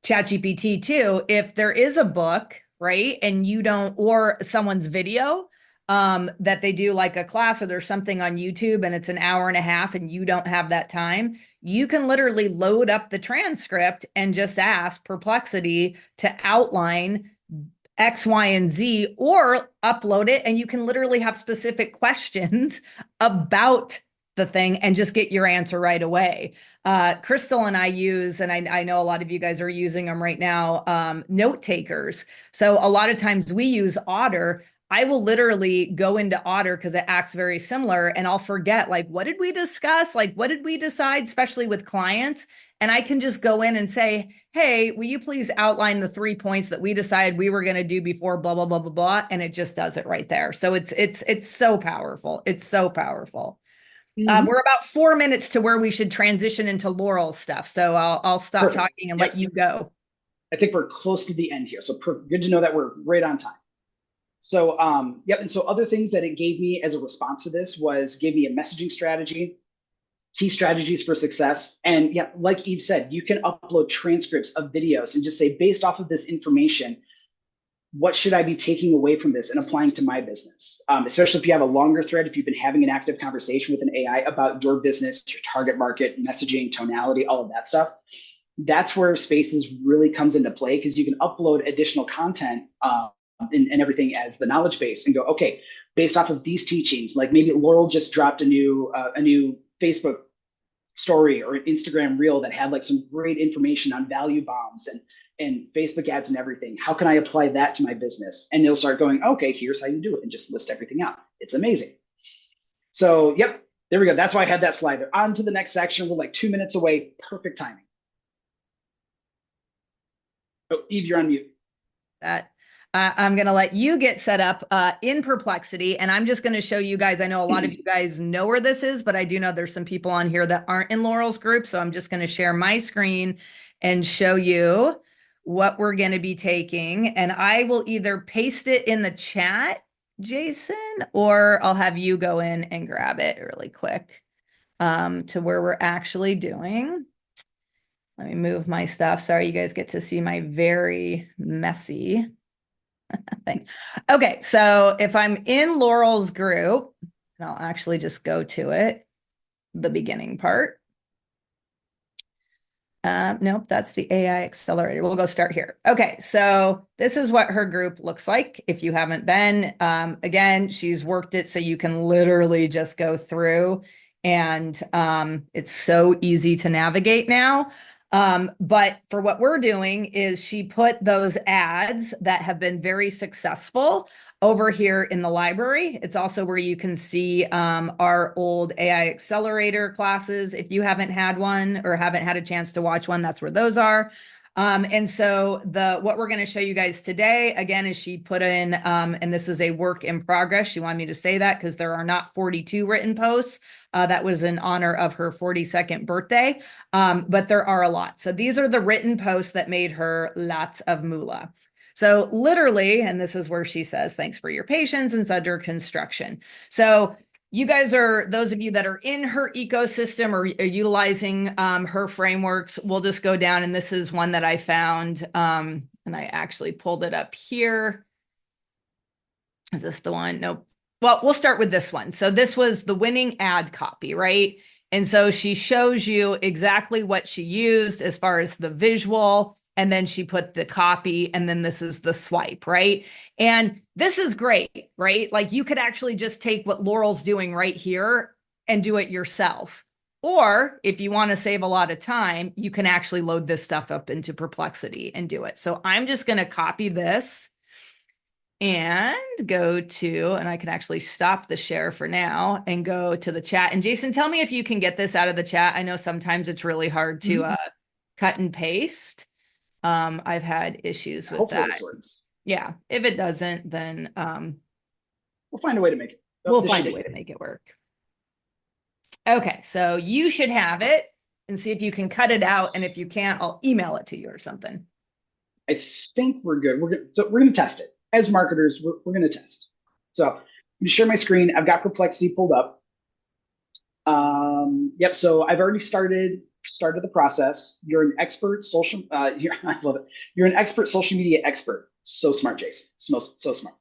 ChatGPT too, if there is a book, right, and you don't, or someone's video that they do like a class, or there's something on YouTube and it's an hour and a half and you don't have that time, you can literally load up the transcript and just ask Perplexity to outline X, Y, and Z, or upload it, and you can literally have specific questions about the thing and just get your answer right away. Crystal and I use, and I know a lot of you guys are using them right now, note takers. So a lot of times we use Otter. I will literally go into Otter because it acts very similar, and I'll forget, like, what did we discuss? Like, what did we decide, especially with clients? And I can just go in and say, hey, will you please outline the 3 points that we decided we were going to do before blah, blah, blah, blah, blah. And it just does it right there. So it's so powerful. It's so powerful. We're about 4 minutes to where we should transition into Laurel's stuff. So I'll stop Perfect. talking and let you go. I think we're close to the end here. So good to know that we're right on time. So, yep. And so other things that it gave me as a response to this gave me a messaging strategy, key strategies for success. And yeah, like Eve said, you can upload transcripts of videos and just say, based off of this information, what should I be taking away from this and applying to my business? Especially if you have a longer thread, if you've been having an active conversation with an AI about your business, your target market, messaging, tonality, all of that stuff. That's where Spaces really comes into play, because you can upload additional content and everything as the knowledge base and go, okay, based off of these teachings, like maybe Laurel just dropped a new Facebook story or Instagram reel that had like some great information on value bombs and Facebook ads and everything. How can I apply that to my business? And they'll start going, okay, here's how you do it, and just list everything out. It's amazing. So, yep, there we go. That's why I had that slide there. On to the next section. We're like 2 minutes away. Perfect timing. Oh, Eve, you're on mute. I'm going to let you get set up in Perplexity, and I'm just going to show you guys. I know a lot of you guys know where this is, but I do know there's some people on here that aren't in Laurel's group. So I'm just going to share my screen and show you what we're going to be taking. And I will either paste it in the chat, Jason, or I'll have you go in and grab it really quick to where we're actually doing. Let me move my stuff. Sorry, you guys get to see my very messy thing. Okay, so if I'm in Laurel's group, and I'll actually just go to it, the beginning part. Nope, that's the AI accelerator. We'll go start here. Okay, so this is what her group looks like. If you haven't been, again, she's worked it so you can literally just go through, and it's so easy to navigate now. But for what we're doing is she put those ads that have been very successful over here in the library. It's also where you can see our old AI accelerator classes. If you haven't had one or haven't had a chance to watch one, that's where those are. And so what we're going to show you guys today, again, is she put in, and this is a work in progress. She wanted me to say that because there are not 42 written posts. That was in honor of her 42nd birthday. But there are a lot. So these are the written posts that made her lots of moolah. So literally, and this is where she says, thanks for your patience, and under construction. So you guys are, those of you that are in her ecosystem or are utilizing her frameworks, we'll just go down. And this is one that I found, and I actually pulled it up here. Is this the one? Nope. Well, we'll start with this one. So this was the winning ad copy, right? And so she shows you exactly what she used as far as the visual, and then she put the copy, and then this is the swipe, right? And this is great, right? Like you could actually just take what Laurel's doing right here and do it yourself. Or if you want to save a lot of time, you can actually load this stuff up into Perplexity and do it. So I'm just going to copy this and go to, and I can actually stop the share for now and go to the chat. And Jason, tell me if you can get this out of the chat. I know sometimes it's really hard to cut and paste. I've had issues with Hopefully that. this works. Yeah, if it doesn't, then We'll find a way to make it. we'll find a way to make it work. Okay, so you should have it, and see if you can cut it out. And if you can't, I'll email it to you or something. I think we're good. So we're going to test it. as marketers, we're going to test. So I'm going to share my screen. I've got Perplexity pulled up. Yep. So I've already started the process. You're an expert social. I love it. You're an expert social media expert. So smart, Jason. So smart.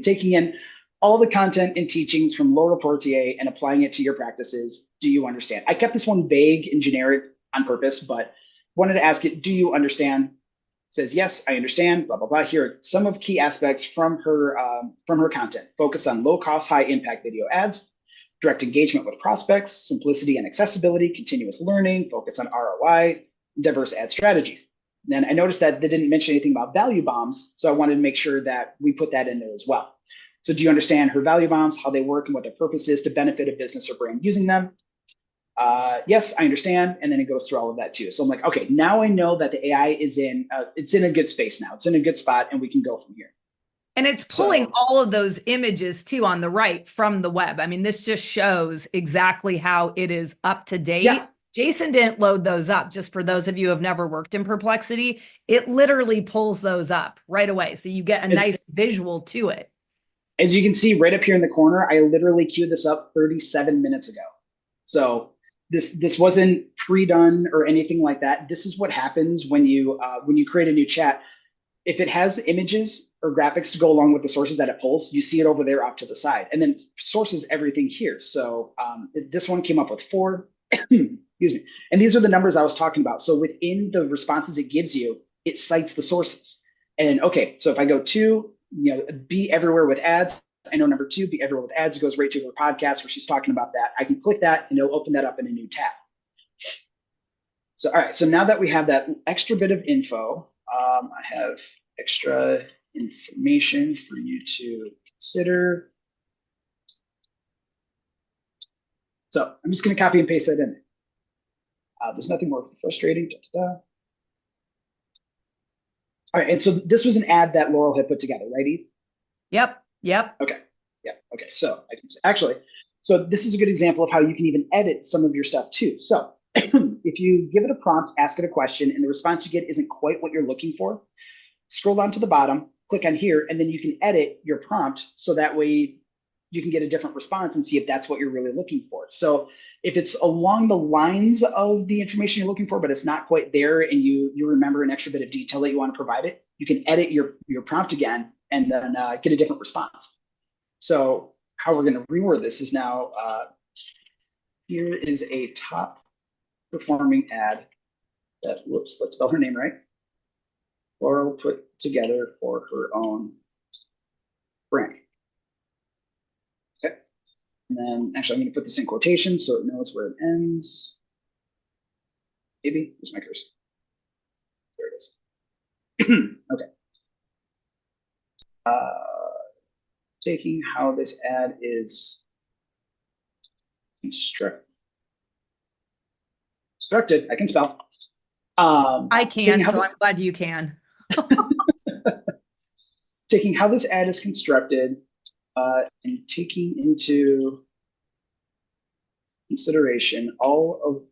Taking in all the content and teachings from Laurel Portier and applying it to your practices. Do you understand? I kept this one vague and generic on purpose, but wanted to ask it. Do you understand? Says yes, I understand. Blah blah blah. Here are some of key aspects from her content. Focus on low cost, high impact video ads. Direct engagement with prospects, simplicity and accessibility, continuous learning, focus on ROI, diverse ad strategies. Then I noticed that they didn't mention anything about value bombs, so I wanted to make sure that we put that in there as well. So do you understand her value bombs, how they work, and what their purpose is to benefit a business or brand using them? Yes, I understand. And then it goes through all of that too. So I'm like, okay, now I know that the AI is it's in a good space now. It's in a good spot, and we can go from here. And it's pulling all of those images too on the right from the web. I mean, this just shows exactly how it is up to date. Yeah. Jason didn't load those up. Just for those of you who have never worked in Perplexity, it literally pulls those up right away. So you get a nice visual to it. As you can see right up here in the corner, I literally queued this up 37 minutes ago. So this wasn't pre-done or anything like that. This is what happens when you create a new chat. If it has images or graphics to go along with the sources that it pulls, you see it over there off to the side, and then sources everything here. So this one came up with 4, excuse me. And these are the numbers I was talking about. So within the responses it gives you, it cites the sources. And okay, so if I go to, be everywhere with ads, I know number 2, be everywhere with ads, goes right to her podcast where she's talking about that. I can click that and it'll open that up in a new tab. So, all right, so now that we have that extra bit of info, I have extra information for you to consider. So I'm just going to copy and paste that in. There's nothing more frustrating. All right, and so this was an ad that Laurel had put together, right, Eve? Yep. Okay. Yeah. Okay. So I can say, actually, so this is a good example of how you can even edit some of your stuff too. So if you give it a prompt, ask it a question, and the response you get isn't quite what you're looking for, scroll down to the bottom, click on here, and then you can edit your prompt so that way you can get a different response and see if that's what you're really looking for. So if it's along the lines of the information you're looking for, but it's not quite there, and you remember an extra bit of detail that you want to provide it, you can edit your prompt again and then get a different response. So how we're going to reword this is now, here is a top performing ad that, whoops, let's spell her name right, Laurel put together for her own brand. Okay. And then actually I'm going to put this in quotations so it knows where it ends. Maybe, where's my cursor? There it is. Okay. Taking how this ad is constructed. I can spell. I can, so I'm glad you can. Taking how this ad is constructed and taking into consideration all of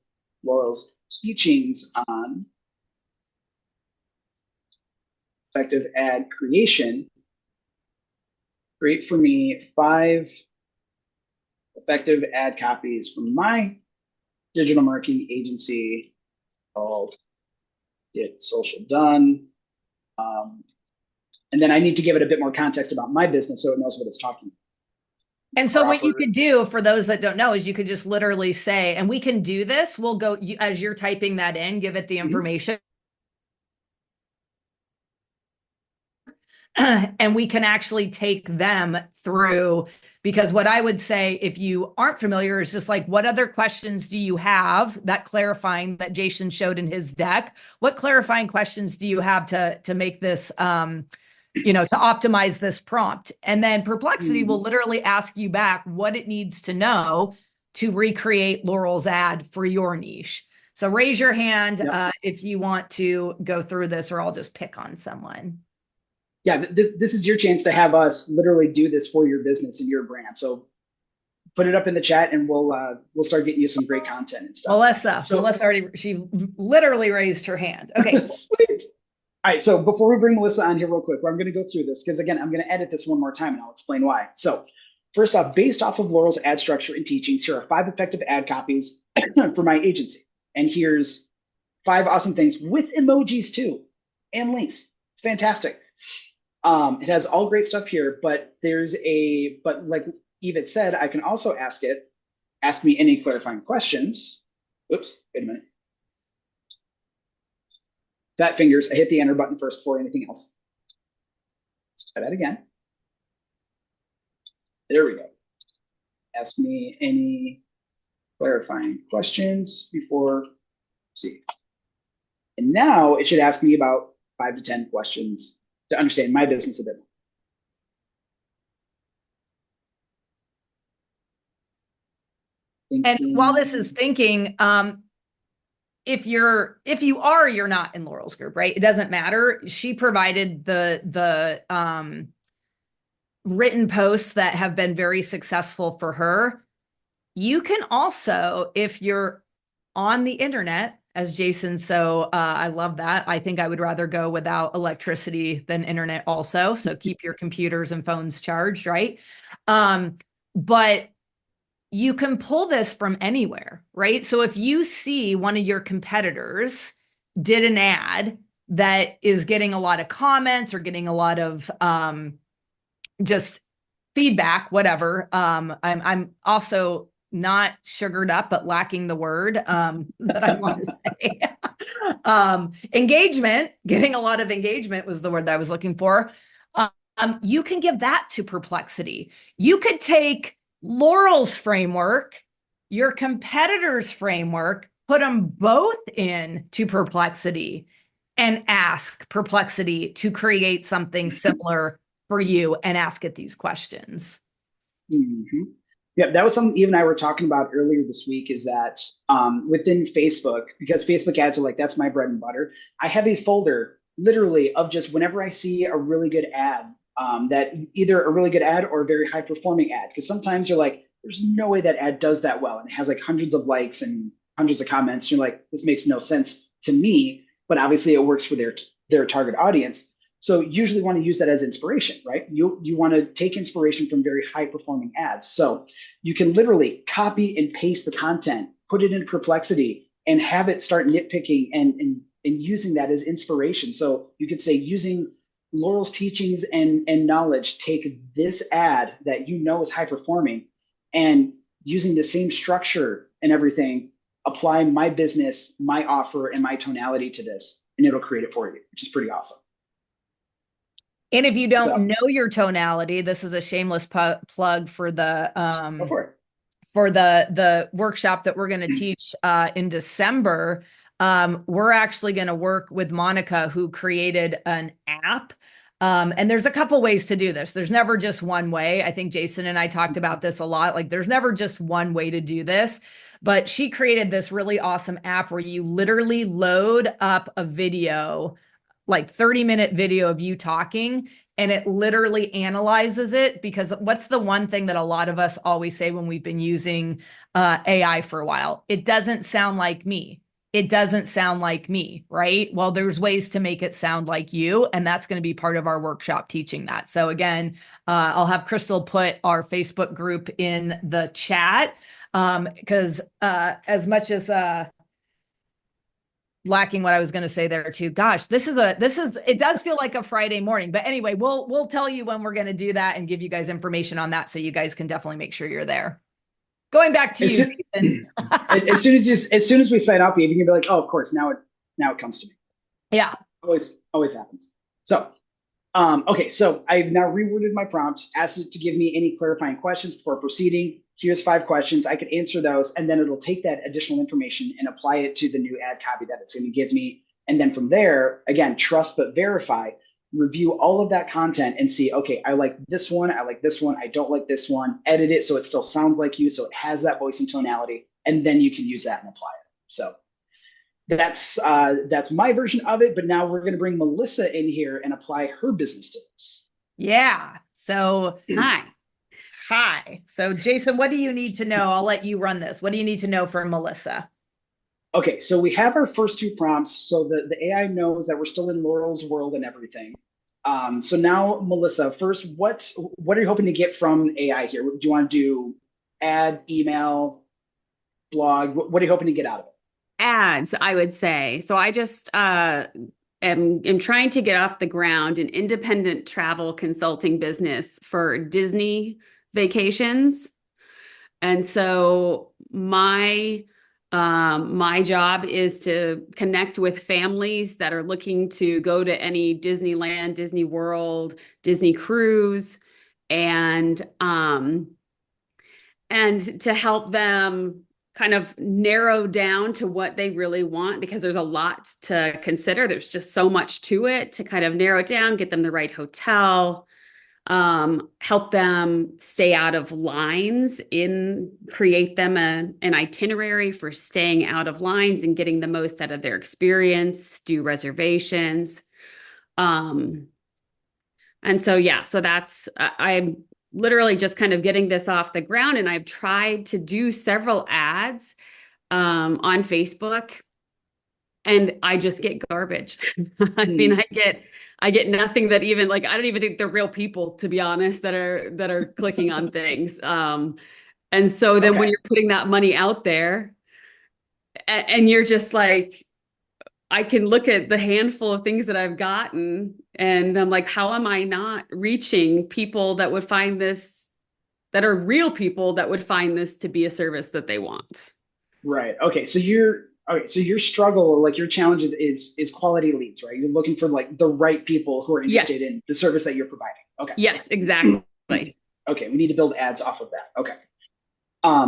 Laurel's teachings on effective ad creation, create for me 5 effective ad copies from my digital marketing agency called Get Social Done. And then I need to give it a bit more context about my business so it knows what it's talking about. And so what you could do, for those that don't know, is you could just literally say, and we can do this, we'll go, as you're typing that in, give it the information. And we can actually take them through, because what I would say, if you aren't familiar, is just like, what other questions do you have? That clarifying that Jason showed in his deck. What clarifying questions do you have to make this, to optimize this prompt? And then Perplexity will literally ask you back what it needs to know to recreate Laurel's ad for your niche. So raise your hand if you want to go through this, or I'll just pick on someone. Yeah, this is your chance to have us literally do this for your business and your brand. So put it up in the chat, and we'll start getting you some great content and stuff. Melissa already, she literally raised her hand. Okay. Sweet. All right, so before we bring Melissa on here real quick, I'm going to go through this because again, I'm going to edit this one more time and I'll explain why. So first off, based off of Laurel's ad structure and teachings, here are 5 effective ad copies for my agency. And here's 5 awesome things with emojis too and links. It's fantastic. It has all great stuff here, but but like Eve had said, I can also ask me any clarifying questions. Oops, wait a minute. Fat fingers, I hit the enter button first before anything else. Let's try that again. There we go. Ask me any clarifying questions before proceed. And now it should ask me about 5 to 10 questions to understand my business a bit more. And while this is thinking, if you're not in Laurel's group, right? It doesn't matter. She provided the written posts that have been very successful for her. You can also, if you're on the internet, as Jason, so I love that. I think I would rather go without electricity than internet also. So keep your computers and phones charged, right? But you can pull this from anywhere, right? So if you see one of your competitors did an ad that is getting a lot of comments or getting a lot of just feedback, whatever. I'm also not sugared up, but lacking the word that I want to say. Engagement, getting a lot of engagement was the word that I was looking for. You can give that to Perplexity. You could take Laurel's framework, your competitor's framework, put them both in to Perplexity and ask Perplexity to create something similar for you and ask it these questions. Mm-hmm. Yeah, that was something Eve and I were talking about earlier this week is that within Facebook, because Facebook ads are like, that's my bread and butter. I have a folder literally of just whenever I see a really good ad, that either a really good ad or a very high performing ad, because sometimes you're like, there's no way that ad does that well. And it has like hundreds of likes and hundreds of comments. You're like, this makes no sense to me, but obviously it works for their target audience. So usually want to use that as inspiration, right? You want to take inspiration from very high performing ads. So you can literally copy and paste the content, put it in Perplexity and have it start nitpicking and using that as inspiration. So you could say using Laurel's teachings and knowledge, take this ad that you know is high performing and using the same structure and everything, apply my business, my offer and my tonality to this, and it'll create it for you, which is pretty awesome. And if you don't know your tonality, this is a shameless plug for the the workshop that we're going to teach in December. We're actually going to work with Monica, who created an app. And there's a couple ways to do this. There's never just one way. I think Jason and I talked about this a lot. Like there's never just one way to do this. But she created this really awesome app where you literally load up a video, like 30-minute video of you talking, and it literally analyzes it. Because what's the one thing that a lot of us always say when we've been using AI for a while? It doesn't sound like me. It doesn't sound like me, right? Well, there's ways to make it sound like you, and that's going to be part of our workshop teaching that. So again, I'll have Crystal put our Facebook group in the chat, because as much as lacking what I was going to say there too. Gosh, it does feel like a Friday morning, but anyway, we'll tell you when we're going to do that and give you guys information on that. So you guys can definitely make sure you're there. Going back to you, Jason. as soon as we sign up, you can be like, oh, of course, now it comes to me. Yeah. Always happens. So, okay. So I've now reworded my prompt, asked it to give me any clarifying questions before proceeding. Here's 5 questions. I could answer those, and then it'll take that additional information and apply it to the new ad copy that it's going to give me. And then from there, again, trust but verify, review all of that content and see, okay, I like this one, I don't like this one, edit it so it still sounds like you, so it has that voice and tonality, and then you can use that and apply it. So that's my version of it, but now we're going to bring Melissa in here and apply her business to this. Yeah. So Hi. So Jason, what do you need to know? I'll let you run this. What do you need to know from Melissa? Okay, so we have our first two prompts, so the AI knows that we're still in Laurel's world and everything. So now, Melissa, first, what are you hoping to get from AI here? Do you want to do ad, email, blog? What are you hoping to get out of it? Ads, I would say. So I just am trying to get off the ground an independent travel consulting business for Disney vacations. And so my job is to connect with families that are looking to go to any Disneyland, Disney World, Disney cruise, and to help them kind of narrow down to what they really want, because there's a lot to consider. There's just so much to it, to kind of narrow it down, get them the right hotel, help them stay out of lines, create them an itinerary for staying out of lines and getting the most out of their experience, do reservations. And so, yeah, so I'm literally just kind of getting this off the ground. And I've tried to do several ads on Facebook, and I just get garbage. I mean, I get nothing that even, like, I don't even think they're real people, to be honest, that are clicking on things. And so then when Okay. you're putting that money out there and you're just like, I can look at the handful of things that I've gotten and I'm like, how am I not reaching people that would find this, that are real people that would find this to be a service that they want? Right. Okay. So your struggle, like your challenge is quality leads, right? You're looking for like the right people who are interested Yes. in the service that you're providing. Okay. Yes, exactly. Okay. We need to build ads off of that. Okay.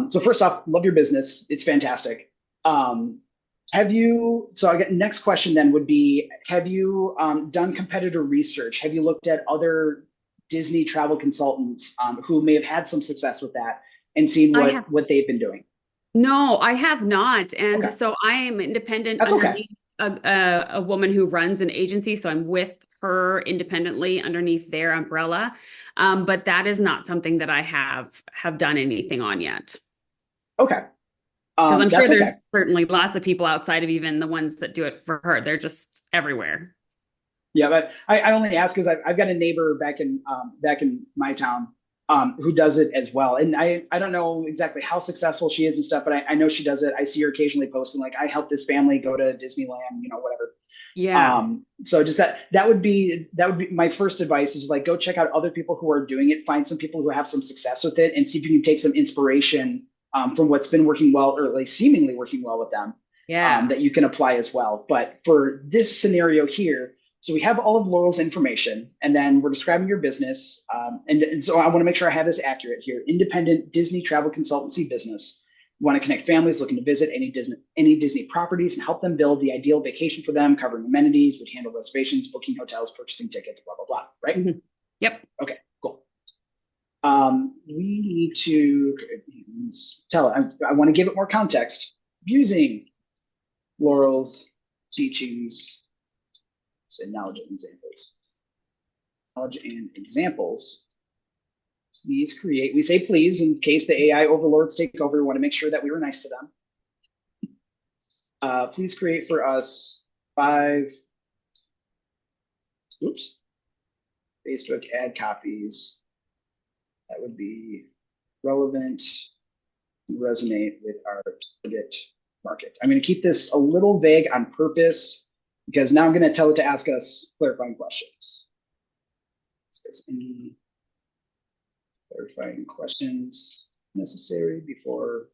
So first off, love your business. It's fantastic. So I get next question then would be, have you done competitor research? Have you looked at other Disney travel consultants who may have had some success with that and seen I have what they've been doing? No, I have not. Okay. And so I am independent That's okay. underneath a woman who runs an agency. So I'm with her independently underneath their umbrella. But that is not something that I have done anything on yet. Okay. Because I'm sure That's there's okay. certainly lots of people outside of even the ones that do it for her. They're just everywhere. Yeah, but I only ask because I've got a neighbor back in my town who does it as well. And I don't know exactly how successful she is and stuff, but I know she does it. I see her occasionally posting like, I helped this family go to Disneyland, whatever. Yeah. So just that would be my first advice is like go check out other people who are doing it, find some people who have some success with it, and see if you can take some inspiration from what's been working well or at least seemingly working well with them Yeah. that you can apply as well. But for this scenario here, so we have all of Laurel's information, and then we're describing your business. And so I want to make sure I have this accurate here. Independent Disney travel consultancy business. We want to connect families looking to visit any Disney properties and help them build the ideal vacation for them, covering amenities, would handle reservations, booking hotels, purchasing tickets, blah, blah, blah. Right? Mhm. Yep. Okay, cool. We need to I want to give it more context using Laurel's teachings. Say knowledge and examples. Knowledge and examples. Please create. We say please in case the AI overlords take over. We want to make sure that we were nice to them. Please create for us 5 Facebook ad copies that would be relevant and resonate with our target market. I'm going to keep this a little vague on purpose because now I'm going to tell it to ask us clarifying questions. Ask us any clarifying questions necessary before.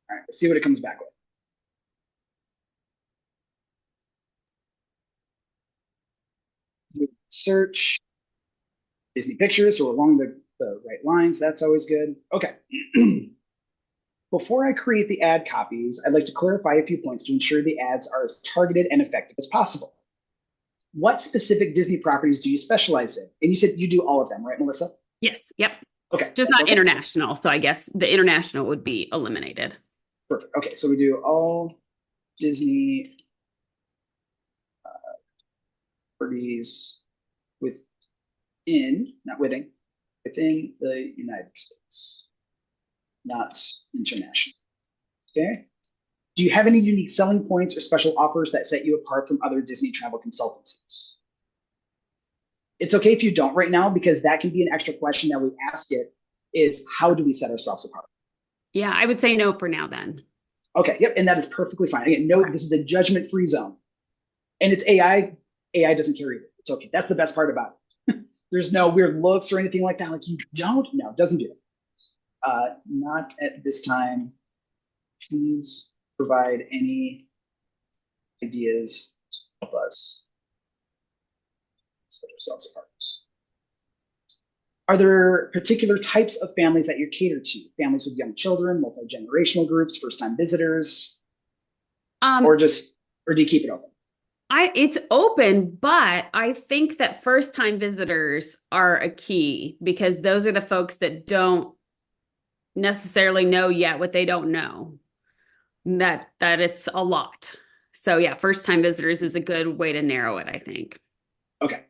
All right, let's see what it comes back with. Search Disney pictures, so along the right lines. That's always good. Okay. Before I create the ad copies, I'd like to clarify a few points to ensure the ads are as targeted and effective as possible. What specific Disney properties do you specialize in? And you said you do all of them, right, Melissa? Yes. Yep. Okay. Just not okay. international. So I guess the international would be eliminated. Perfect. Okay, so we do all Disney properties within the United States, not international. Okay. Do you have any unique selling points or special offers that set you apart from other Disney travel consultancies? It's okay if you don't right now, because that can be an extra question that we ask it is, how do we set ourselves apart? Yeah, I would say no for now then. Okay, yep, and that is perfectly fine. Again, no, this is a judgment-free zone. And it's AI. AI doesn't care either. It's okay. That's the best part about it. There's no weird looks or anything like that. Like, you don't? No, it doesn't do it. Not at this time. Please provide any ideas to help us set ourselves apart. Are there particular types of families that you cater to? Families with young children, multi-generational groups, first-time visitors, or do you keep it open? It's open, but I think that first-time visitors are a key, because those are the folks that don't necessarily know yet what they don't know. That it's a lot. So yeah, first-time visitors is a good way to narrow it, I think. Okay.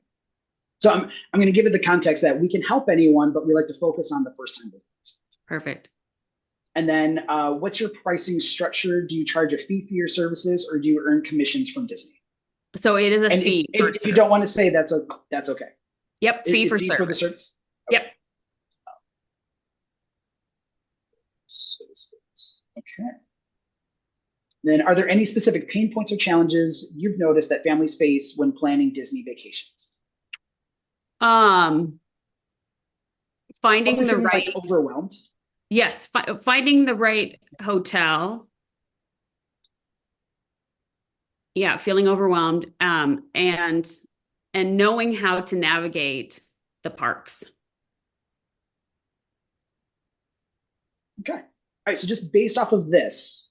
So I'm going to give it the context that we can help anyone, but we like to focus on the first-time visitors. Perfect. And then what's your pricing structure? Do you charge a fee for your services, or do you earn commissions from Disney? So it is a fee. If you don't want to say, that's okay. Yep, fee for fee service. for the service? Okay. Yep. Okay. Then are there any specific pain points or challenges you've noticed that families face when planning Disney vacations? Finding the feeling right, like overwhelmed. yes, finding the right hotel. Yeah, feeling overwhelmed, and knowing how to navigate the parks. Okay. All right. So just based off of this,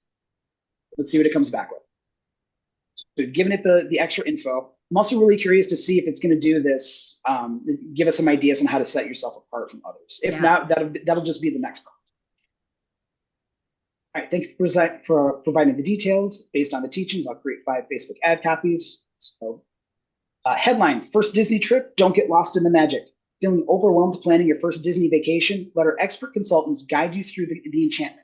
let's see what it comes back with. So we've given it the extra info. I'm also really curious to see if it's going to do this, give us some ideas on how to set yourself apart from others. If not, that'll just be the next part. All right, thank you for providing the details. Based on the teachings, I'll create 5 Facebook ad copies. So, headline, first Disney trip, don't get lost in the magic. Feeling overwhelmed planning your first Disney vacation? Let our expert consultants guide you through the enchantment.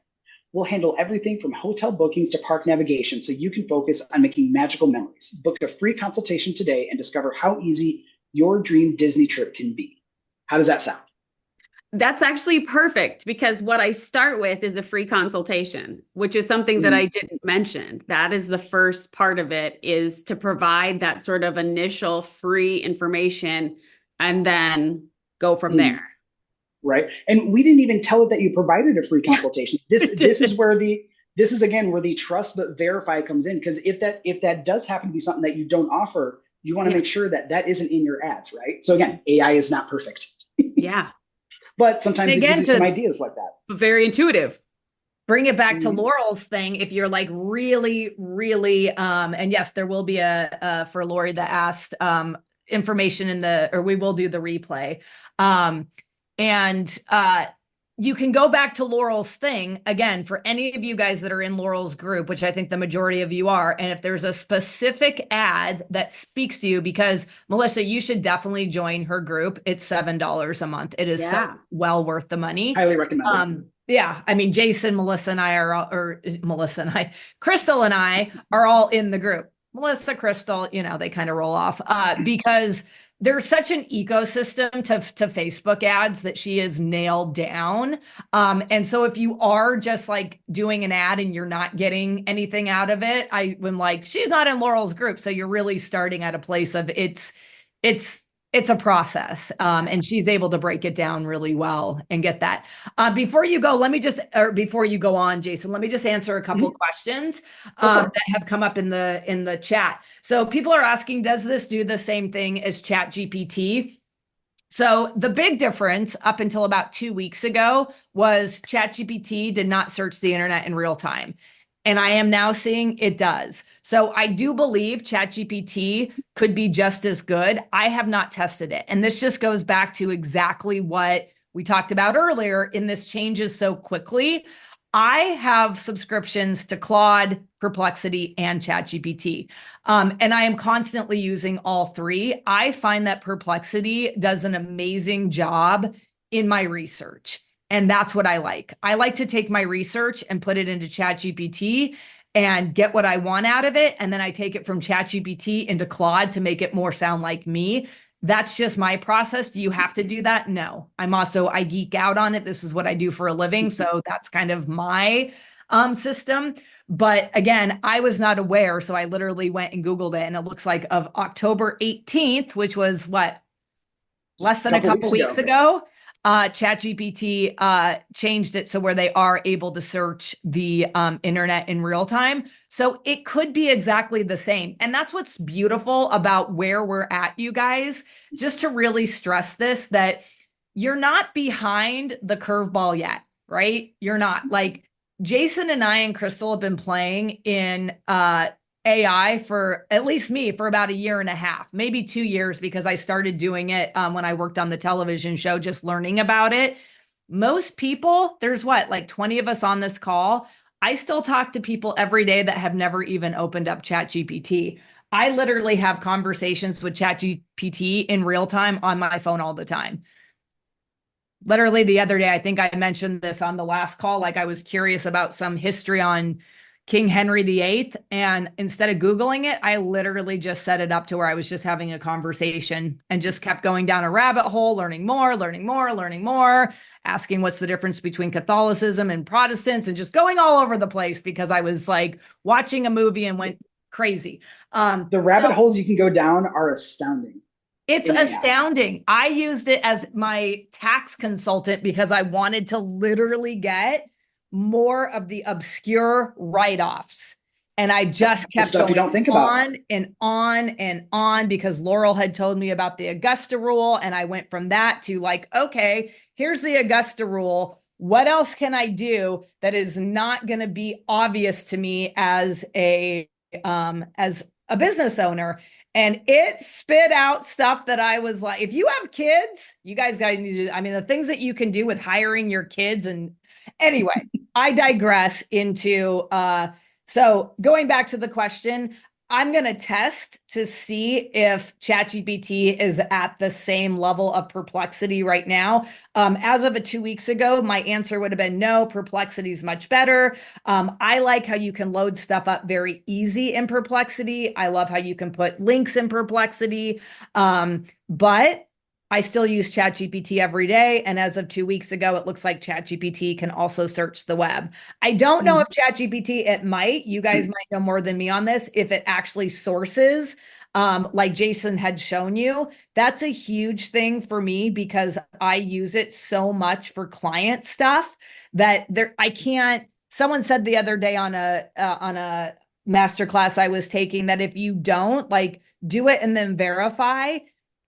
We'll handle everything from hotel bookings to park navigation, so you can focus on making magical memories. Book a free consultation today and discover how easy your dream Disney trip can be. How does that sound? That's actually perfect, because what I start with is a free consultation, which is something that I didn't mention. That is the first part of it, is to provide that sort of initial free information and then go from there. Right. And we didn't even tell it that you provided a free consultation. This is again where the trust but verify comes in, because if that does happen to be something that you don't offer, you want to make sure that isn't in your ads, right? So again, AI is not perfect. Yeah. But sometimes it gives you some ideas like that. Very intuitive. Bring it back to Laurel's thing. If you're like really, really, and yes, there will be a for Lori that asked information or we will do the replay. You can go back to Laurel's thing again for any of you guys that are in Laurel's group, which I think the majority of you are. And if there's a specific ad that speaks to you, because Melissa, you should definitely join her group. It's $7 a month. It is so well worth the money. Highly recommend it. Yeah. I mean, Jason, Crystal and I are all in the group. Melissa, Crystal, they kind of roll off because there's such an ecosystem to Facebook ads that she has nailed down. And so if you are just like doing an ad and you're not getting anything out of it, I'm like, she's not in Laurel's group. So you're really starting at a place of it's a process. And she's able to break it down really well and get that. Before you go, before you go on, Jason, let me just answer a couple of questions that have come up in the chat. So people are asking, does this do the same thing as ChatGPT? So the big difference up until about 2 weeks ago was ChatGPT did not search the internet in real time. And I am now seeing it does. So I do believe ChatGPT could be just as good. I have not tested it. And this just goes back to exactly what we talked about earlier, in this changes so quickly. I have subscriptions to Claude, Perplexity, and ChatGPT. And I am constantly using all 3. I find that Perplexity does an amazing job in my research. And that's what I like. I like to take my research and put it into ChatGPT and get what I want out of it. And then I take it from ChatGPT into Claude to make it more sound like me. That's just my process. Do you have to do that? No. I geek out on it. This is what I do for a living. So that's kind of my system. But again, I was not aware. So I literally went and Googled it, and it looks like of October 18th, which was what, less than a couple weeks ago, ChatGPT changed it so where they are able to search the internet in real time. So it could be exactly the same. And that's what's beautiful about where we're at, you guys, just to really stress this, that you're not behind the curveball yet, right? You're not. Like Jason and I and Crystal have been playing in AI for, at least me, for about 1.5 years, maybe 2 years, because I started doing it when I worked on the television show, just learning about it. Most people, there's what, like 20 of us on this call. I still talk to people every day that have never even opened up ChatGPT. I literally have conversations with ChatGPT in real time on my phone all the time. Literally the other day, I think I mentioned this on the last call, like I was curious about some history on King Henry VIII. And instead of Googling it, I literally just set it up to where I was just having a conversation and just kept going down a rabbit hole, learning more, asking what's the difference between Catholicism and Protestants, and just going all over the place because I was like watching a movie and went crazy. The rabbit holes you can go down are astounding. It's astounding. I used it as my tax consultant because I wanted to literally get more of the obscure write-offs. And I just kept going on and on and on because Laurel had told me about the Augusta rule. And I went from that to like, okay, here's the Augusta rule. What else can I do that is not going to be obvious to me as a business owner? And it spit out stuff that I was like, if you have kids, you guys need to do, I mean, the things that you can do with hiring your kids. And anyway, I digress into, so going back to the question, I'm going to test to see if ChatGPT is at the same level of Perplexity right now. As of 2 weeks ago, my answer would have been no, Perplexity is much better. I like how you can load stuff up very easy in Perplexity. I love how you can put links in Perplexity. But I still use ChatGPT every day. And as of 2 weeks ago, it looks like ChatGPT can also search the web. I don't know if ChatGPT, it might, you guys might know more than me on this, if it actually sources, like Jason had shown you. That's a huge thing for me because I use it so much for client stuff that I can't, someone said the other day on a masterclass I was taking that if you don't like do it and then verify,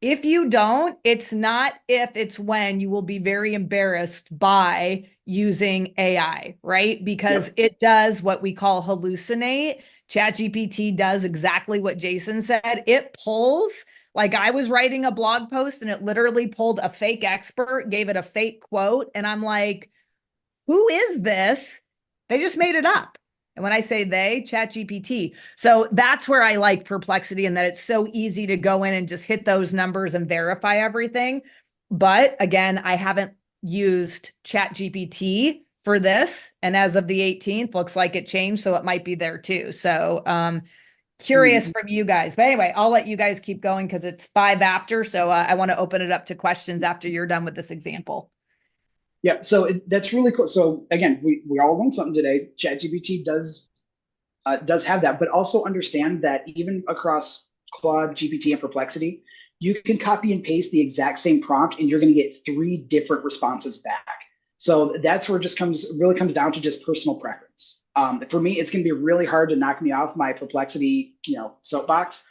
if you don't, it's not if, it's when you will be very embarrassed by using AI, right? Because it does what we call hallucinate. ChatGPT does exactly what Jason said. It pulls, like I was writing a blog post and it literally pulled a fake expert, gave it a fake quote. And I'm like, who is this? They just made it up. And when I say they, ChatGPT. So that's where I like Perplexity, and that it's so easy to go in and just hit those numbers and verify everything. But again, I haven't used ChatGPT for this. And as of the 18th, looks like it changed. So it might be there too. So curious from you guys. But anyway, I'll let you guys keep going because it's 5 after. So I want to open it up to questions after you're done with this example. Yeah, so that's really cool. So again, we all learned something today. ChatGPT does have that, but also understand that even across Claude, GPT, and Perplexity, you can copy and paste the exact same prompt, and you're going to get 3 different responses back. So that's where it just really comes down to just personal preference. For me, it's going to be really hard to knock me off my Perplexity, soapbox,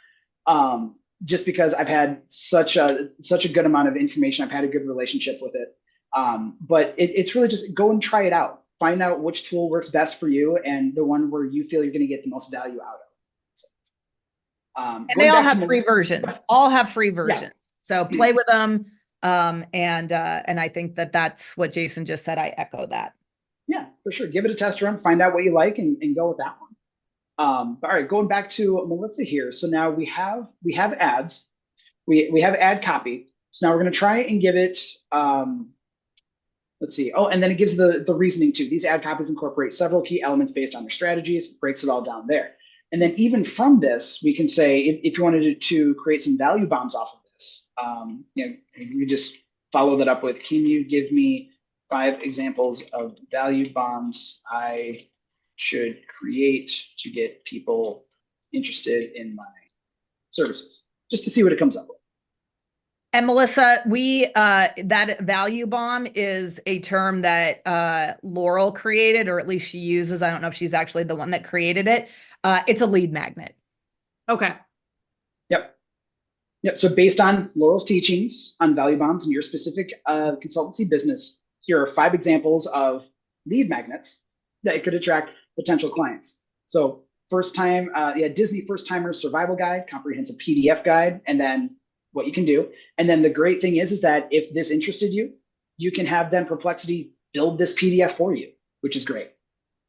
just because I've had such a good amount of information. I've had a good relationship with it. But it's really just go and try it out. Find out which tool works best for you and the one where you feel you're going to get the most value out of. And they all have free versions. All have free versions. Yeah. So play with them. And I think that's what Jason just said. I echo that. Yeah, for sure. Give it a test run. Find out what you like and go with that one. All right, going back to Melissa here. So now we have ads. We have ad copy. So now we're going to try and give it. let's see. Oh, and then it gives the reasoning too. These ad copies incorporate several key elements based on their strategies, breaks it all down there. And then even from this, we can say, if you wanted to create some value bombs off of this, you just follow that up with, can you give me 5 examples of value bombs I should create to get people interested in my services, just to see what it comes up with. And Melissa, that value bomb is a term that Laurel created, or at least she uses. I don't know if she's actually the one that created it. It's a lead magnet. Okay. Yep. So based on Laurel's teachings on value bombs and your specific consultancy business, here are 5 examples of lead magnets that could attract potential clients. So first time, Disney first timer survival guide, comprehensive PDF guide, and then what you can do. And then the great thing is that if this interested you, you can have then Perplexity build this PDF for you, which is great.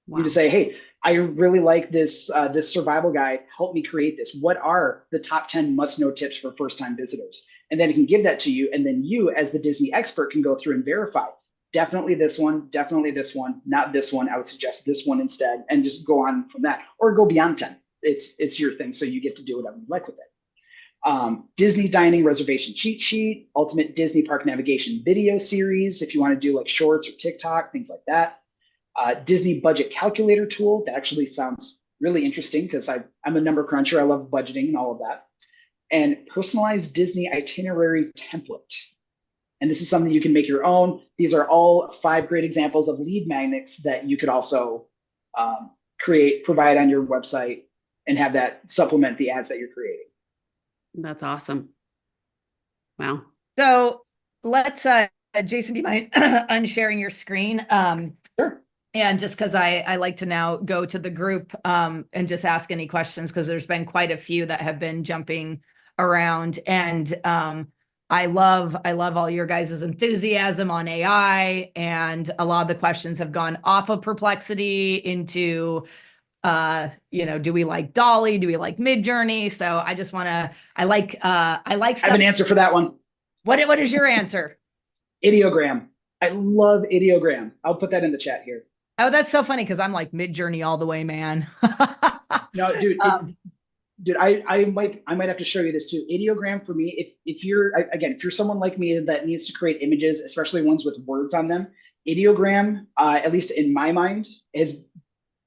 Wow. You just say, hey, I really like this this survival guide. Help me create this. What are the top 10 must-know tips for first-time visitors? And then it can give that to you. And then you, as the Disney expert, can go through and verify. Definitely this one, not this one. I would suggest this one instead, and just go on from that, or go beyond 10. It's your thing, so you get to do whatever you like with it. Disney dining reservation cheat sheet, ultimate Disney park navigation video series, if you want to do like shorts or TikTok, things like that. Disney budget calculator tool. That actually sounds really interesting because I'm a number cruncher. I love budgeting and all of that. And personalized Disney itinerary template. And this is something you can make your own. These are all 5 great examples of lead magnets that you could also provide on your website, and have that supplement the ads that you're creating. That's awesome. Wow. So let's, Jason, do you mind unsharing your screen? Sure. And just because I like to now go to the group and just ask any questions, because there's been quite a few that have been jumping around. And I love all your guys' enthusiasm on AI. And a lot of the questions have gone off of Perplexity into, do we like Dolly? Do we like Midjourney? So I just want to, I like I have an answer for that one. What is your answer? Ideogram. I love Ideogram. I'll put that in the chat here. Oh, that's so funny, because I'm like Midjourney all the way, man. No, dude. I might have to show you this too. Ideogram for me, if you're someone like me that needs to create images, especially ones with words on them, Ideogram, at least in my mind, is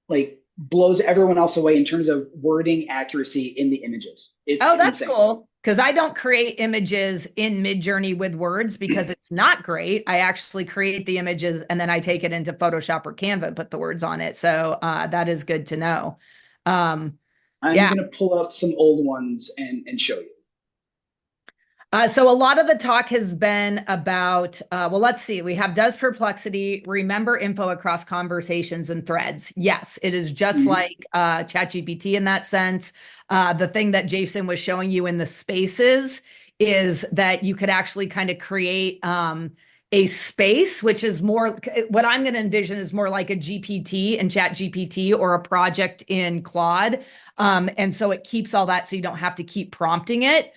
like blows everyone else away in terms of wording accuracy in the images. That's insane. cool. Because I don't create images in Midjourney with words, because it's not great. I actually create the images and then I take it into Photoshop or Canva and put the words on it. So that is good to know. I'm going to pull up some old ones and show you. So a lot of the talk has been about, let's see. We have, does Perplexity remember info across conversations and threads? Yes, it is just like ChatGPT in that sense. The thing that Jason was showing you in the spaces is that you could actually kind of create a space, which is more, what I'm going to envision is more like a GPT in ChatGPT or a project in Claude. And so it keeps all that, so you don't have to keep prompting it.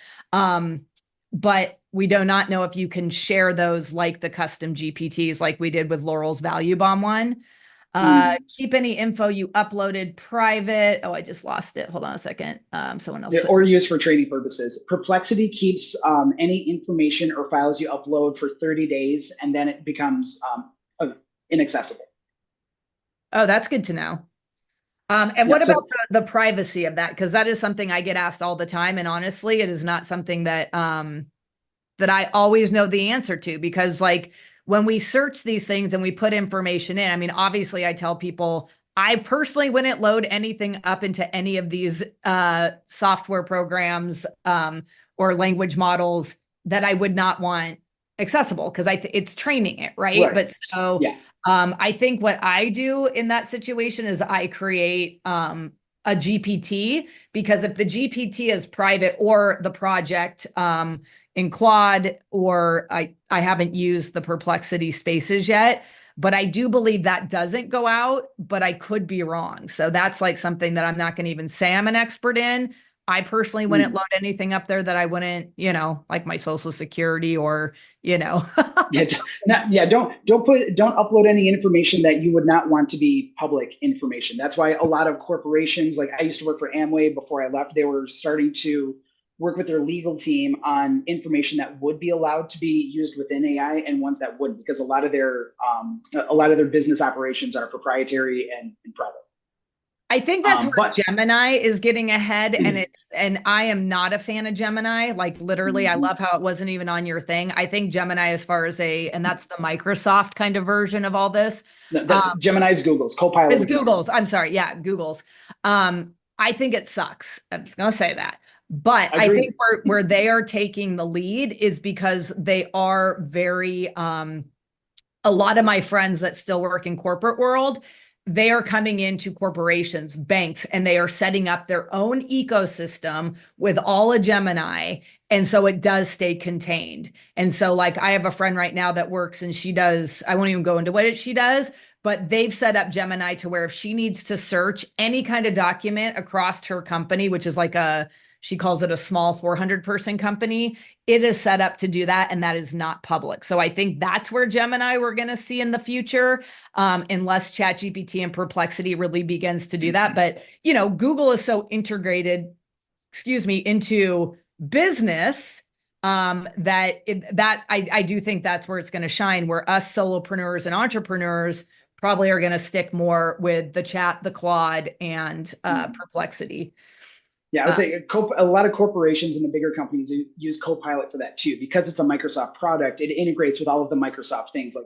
But we do not know if you can share those like the custom GPTs like we did with Laurel's Value Bomb one. Keep any info you uploaded private. Oh, I just lost it. Hold on a second. Someone else. Or used for training purposes. Perplexity keeps any information or files you upload for 30 days, and then it becomes inaccessible. Oh, that's good to know. And what about the privacy of that? Because that is something I get asked all the time. And honestly, it is not something that that I always know the answer to, because like when we search these things and we put information in, I mean, obviously I tell people, I personally wouldn't load anything up into any of these software programs or language models that I would not want accessible, because it's training it, right? But so I think what I do in that situation is I create a GPT, because if the GPT is private, or the project in Claude, or I haven't used the Perplexity spaces yet, but I do believe that doesn't go out, but I could be wrong. So that's like something that I'm not going to even say I'm an expert in. I personally wouldn't load anything up there that I wouldn't, like my social security or, Yeah, don't upload any information that you would not want to be public information. That's why a lot of corporations, like I used to work for Amway before I left, they were starting to work with their legal team on information that would be allowed to be used within AI and ones that wouldn't, because a lot of their business operations are proprietary and private. I think that's where Gemini is getting ahead, and I am not a fan of Gemini. Like literally, I love how it wasn't even on your thing. I think Gemini, as far as and that's the Microsoft kind of version of all this. No, that's Gemini's Google's Copilot. It's Google's. I'm sorry, yeah, Google's. I think it sucks. I'm just gonna say that. But I think where they are taking the lead is because they are very. A lot of my friends that still work in corporate world, they are coming into corporations, banks, and they are setting up their own ecosystem with all of Gemini. And so it does stay contained. And so like I have a friend right now that works and she does, I won't even go into what she does, but they've set up Gemini to where if she needs to search any kind of document across her company, which is like she calls it a small 400-person company. It is set up to do that, and that is not public. So I think that's where Gemini we're going to see in the future, unless ChatGPT and Perplexity really begins to do that. But, Google is so integrated, into business that I do think that's where it's going to shine, where us solopreneurs and entrepreneurs probably are going to stick more with the chat, the Claude, and Perplexity. Yeah, I would say a lot of corporations and the bigger companies use Copilot for that too, because it's a Microsoft product. It integrates with all of the Microsoft things like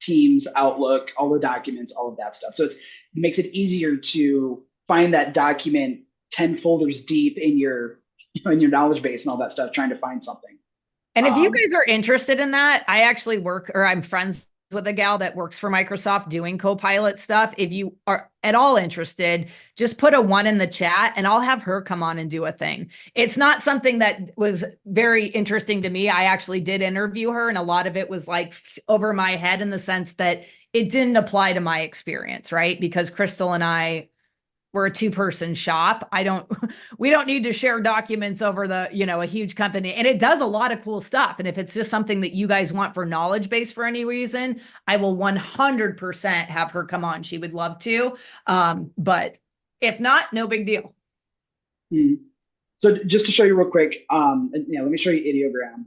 Teams, Outlook, all the documents, all of that stuff. So it makes it easier to find that document 10 folders deep in your knowledge base and all that stuff, trying to find something. And if you guys are interested in that, I'm friends with a gal that works for Microsoft doing Copilot stuff. If you are at all interested, just put a 1 in the chat and I'll have her come on and do a thing. It's not something that was very interesting to me. I actually did interview her, and a lot of it was like over my head in the sense that it didn't apply to my experience, right? Because Crystal and I, we're a 2-person shop. We don't need to share documents over a huge company. And it does a lot of cool stuff. And if it's just something that you guys want for knowledge base for any reason, I will 100% have her come on. She would love to. But if not, no big deal. So just to show you real quick, let me show you ideogram.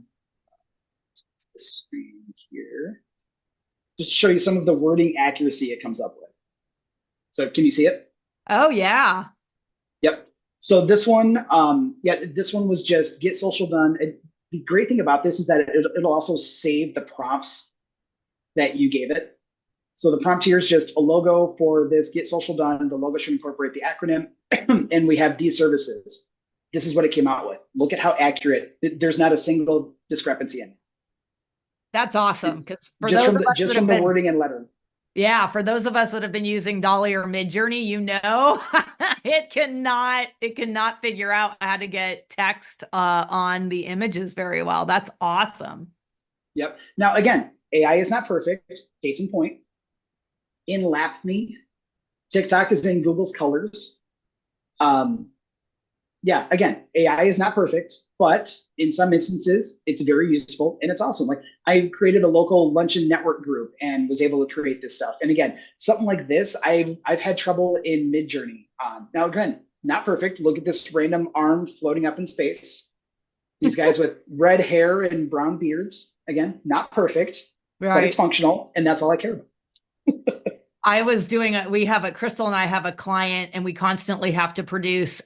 The screen here. Just to show you some of the wording accuracy it comes up with. So can you see it? Oh, yeah. Yep. So this one, this one was just get social done. The great thing about this is that it'll also save the prompts that you gave it. So the prompt here is just a logo for this get social done. The logo should incorporate the acronym. And we have these services. This is what it came out with. Look at how accurate. There's not a single discrepancy in it. That's awesome. Because just from the wording and lettering. Yeah, for those of us that have been using Dolly or Midjourney, it cannot figure out how to get text on the images very well. That's awesome. Yep. Now, again, AI is not perfect. Case in point, in LapMe, TikTok is in Google's colors. Again, AI is not perfect, but in some instances, it's very useful and it's awesome. Like I created a local luncheon network group and was able to create this stuff. And again, something like this, I've had trouble in Midjourney. Now again, not perfect. Look at this random arm floating up in space. These guys with red hair and brown beards. Again, not perfect, but it's functional, and that's all I care about. Crystal and I have a client, and we constantly have to produce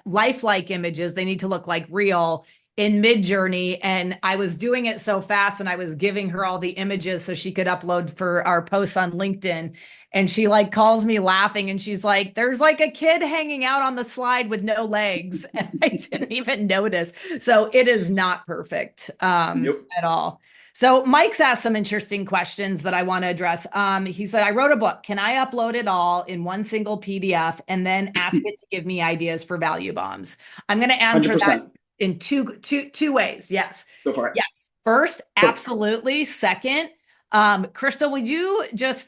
lifelike images. They need to look like real in Midjourney. And I was doing it so fast, and I was giving her all the images so she could upload for our posts on LinkedIn. And she calls me laughing, and she's like, there's a kid hanging out on the slide with no legs. And I didn't even notice. So it is not perfect at all. So Mike's asked some interesting questions that I want to address. He said, I wrote a book. Can I upload it all in one single PDF and then ask it to give me ideas for value bombs? I'm going to answer 100%. That in two ways. Yes. Go for it. Yes. First, absolutely. Second, Crystal, would you just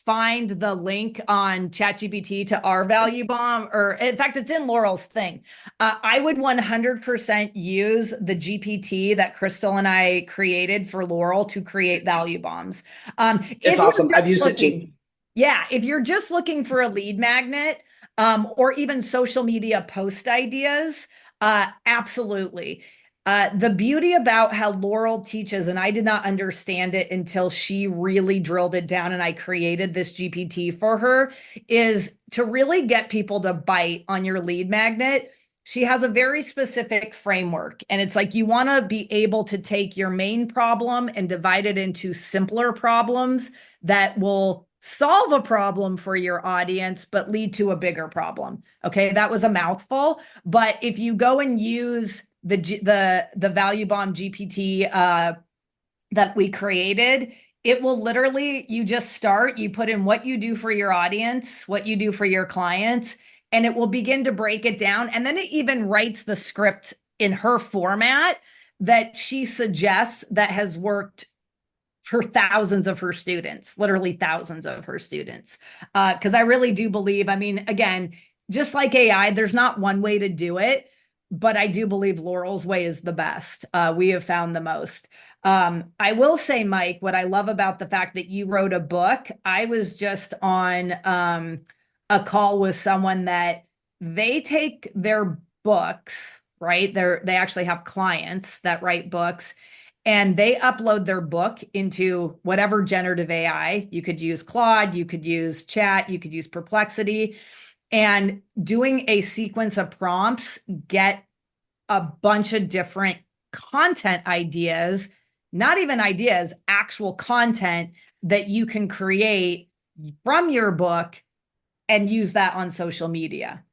find the link on ChatGPT to our value bomb, or in fact, it's in Laurel's thing. I would 100% use the GPT that Crystal and I created for Laurel to create value bombs. It's awesome. I've used it too. Yeah, if you're just looking for a lead magnet, or even social media post ideas, absolutely. The beauty about how Laurel teaches, and I did not understand it until she really drilled it down and I created this GPT for her, is to really get people to bite on your lead magnet. She has a very specific framework, and it's like you want to be able to take your main problem and divide it into simpler problems that will solve a problem for your audience, but lead to a bigger problem. Okay, that was a mouthful, but if you go and use the value bomb GPT that we created, it will literally, you just start, you put in what you do for your audience, what you do for your clients, and it will begin to break it down. And then it even writes the script in her format that she suggests that has worked for thousands of her students, literally thousands of her students. Because I really do believe, I mean, again, just like AI, there's not one way to do it, but I do believe Laurel's way is the best. We have found the most. I will say, Mike, what I love about the fact that you wrote a book, I was just on a call with someone that they take their books, right? They actually have clients that write books, and they upload their book into whatever generative AI. You could use Claude, you could use Chat, you could use Perplexity, and doing a sequence of prompts, get a bunch of different content ideas, not even ideas, actual content that you can create from your book and use that on social media.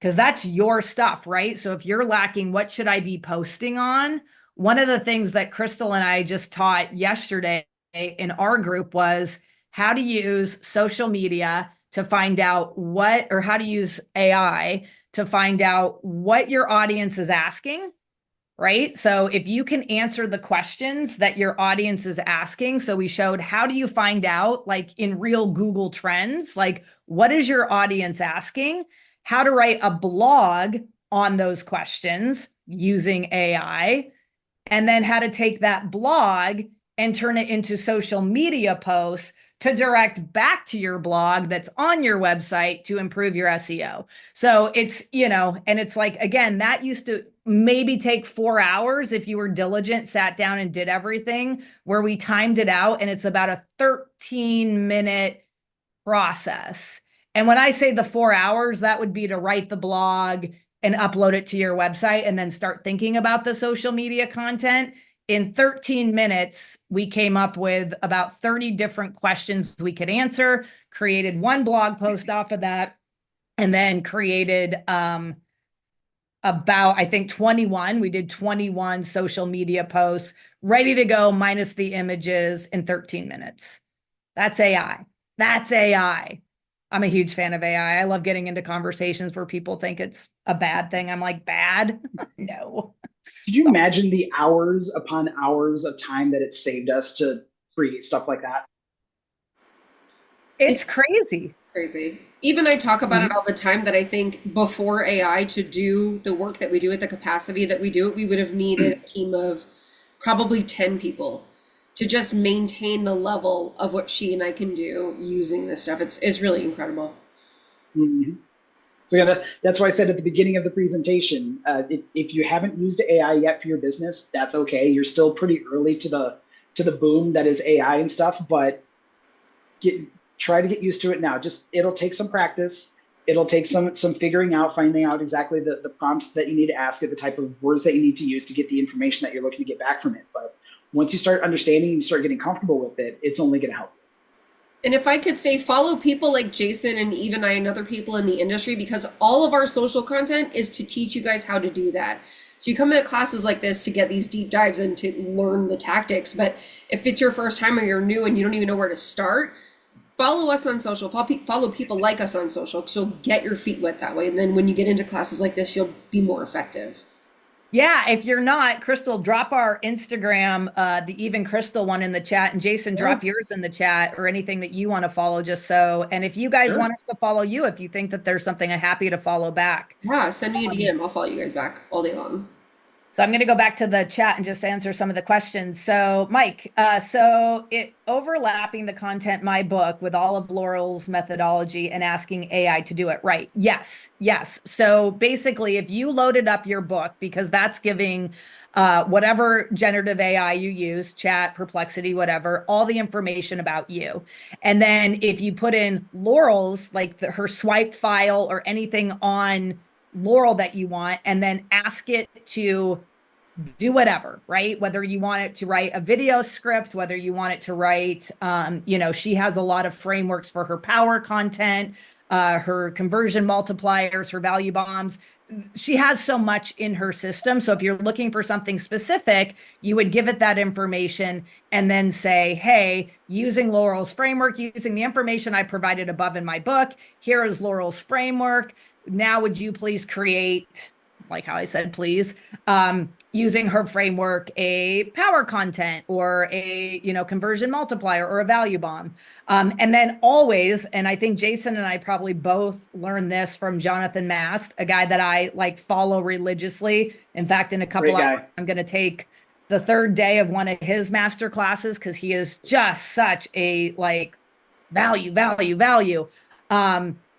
Because that's your stuff, right? So if you're lacking, what should I be posting on? One of the things that Crystal and I just taught yesterday in our group was how to use social media to find out what, or how to use AI to find out what your audience is asking, right? So if you can answer the questions that your audience is asking, so we showed how do you find out, like in real Google Trends, like what is your audience asking, how to write a blog on those questions using AI, and then how to take that blog and turn it into social media posts to direct back to your blog that's on your website to improve your SEO. So it's, you know, and it's like, again, that used to maybe take 4 hours if you were diligent, sat down and did everything, where we timed it out, and it's about a 13-minute process. And when I say the 4 hours, that would be to write the blog and upload it to your website and then start thinking about the social media content. In 13 minutes, we came up with about 30 different questions we could answer, created one blog post off of that, and then created about, I think, 21. We did 21 social media posts ready to go, minus the images, in 13 minutes. That's AI. That's AI. I'm a huge fan of AI. I love getting into conversations where people think it's a bad thing. I'm like, bad? No. Could you imagine the hours upon hours of time that it saved us to create stuff like that? It's crazy. Crazy. Even I talk about it all the time, that I think before AI, to do the work that we do at the capacity that we do it, we would have needed a team of probably 10 people to just maintain the level of what she and I can do using this stuff. It's really incredible. Mm-hmm. So yeah, that's why I said at the beginning of the presentation, if you haven't used AI yet for your business, that's okay. You're still pretty early to the boom that is AI and stuff, but try to get used to it now. Just, it'll take some practice. It'll take some figuring out, finding out exactly the prompts that you need to ask it, the type of words that you need to use to get the information that you're looking to get back from it. But once you start understanding, you start getting comfortable with it, it's only going to help. And if I could say, follow people like Jason and even I and other people in the industry, because all of our social content is to teach you guys how to do that. So you come into classes like this to get these deep dives and to learn the tactics. But if it's your first time or you're new and you don't even know where to start, follow us on social, follow people like us on social, so you'll get your feet wet that way. And then when you get into classes like this, you'll be more effective. Yeah, if you're not, Crystal, drop our Instagram, the Even Crystal one in the chat, and Jason, Sure. drop yours in the chat or anything that you want to follow just so. And if you guys want Sure. us to follow you, if you think that there's something, I'm happy to follow back. Yeah, send me a Um, DM. I'll follow you guys back all day long. So I'm going to go back to the chat and just answer some of the questions. So Mike, so it overlapping the content my book with all of Laurel's methodology and asking AI to do it right. Yes, yes. So basically, if you loaded up your book, because that's giving whatever generative AI you use, chat, Perplexity, whatever, all the information about you. And then if you put in Laurel's, like her swipe file or anything on Laurel that you want, and then ask it to do whatever, right? Whether you want it to write a video script, whether you want it to write, she has a lot of frameworks for her power content, her conversion multipliers, her value bombs. She has so much in her system. So if you're looking for something specific, you would give it that information and then say, hey, using Laurel's framework, using the information I provided above in my book, here is Laurel's framework. Now, would you please create, like how I said, please, using her framework, a power content or a, conversion multiplier or a value bomb. And then always, and I think Jason and I probably both learned this from Jonathan Mast, a guy that I like follow religiously. In fact, in a couple Great hours, guy. I'm going to take the third day of one of his master classes because he is just such a like value.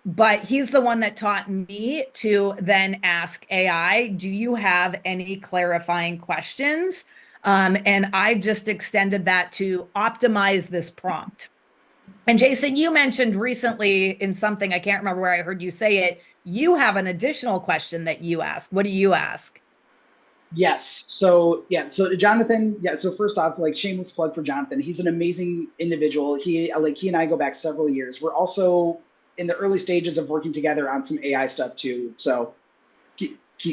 But he's the one that taught me to then ask AI, do you have any clarifying questions? And I just extended that to optimize this prompt. And Jason, you mentioned recently in something, I can't remember where I heard you say it, you have an additional question that you ask. What do you ask? Yes. So yeah. So Jonathan. Yeah. So first off, like shameless plug for Jonathan. He's an amazing individual. He and I go back several years. We're also in the early stages of working together on some AI stuff too. So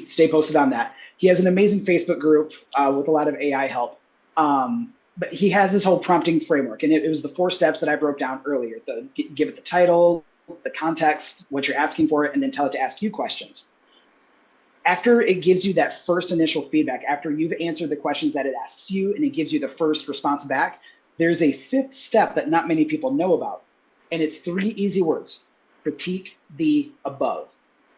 stay posted on that. He has an amazing Facebook group with a lot of AI help. But he has this whole prompting framework, and it was the 4 steps that I broke down earlier. Give it the title, the context, what you're asking for it, and then tell it to ask you questions. After it gives you that first initial feedback, after you've answered the questions that it asks you and it gives you the first response back, there's a 5th step that not many people know about. And it's 3 easy words: critique the above.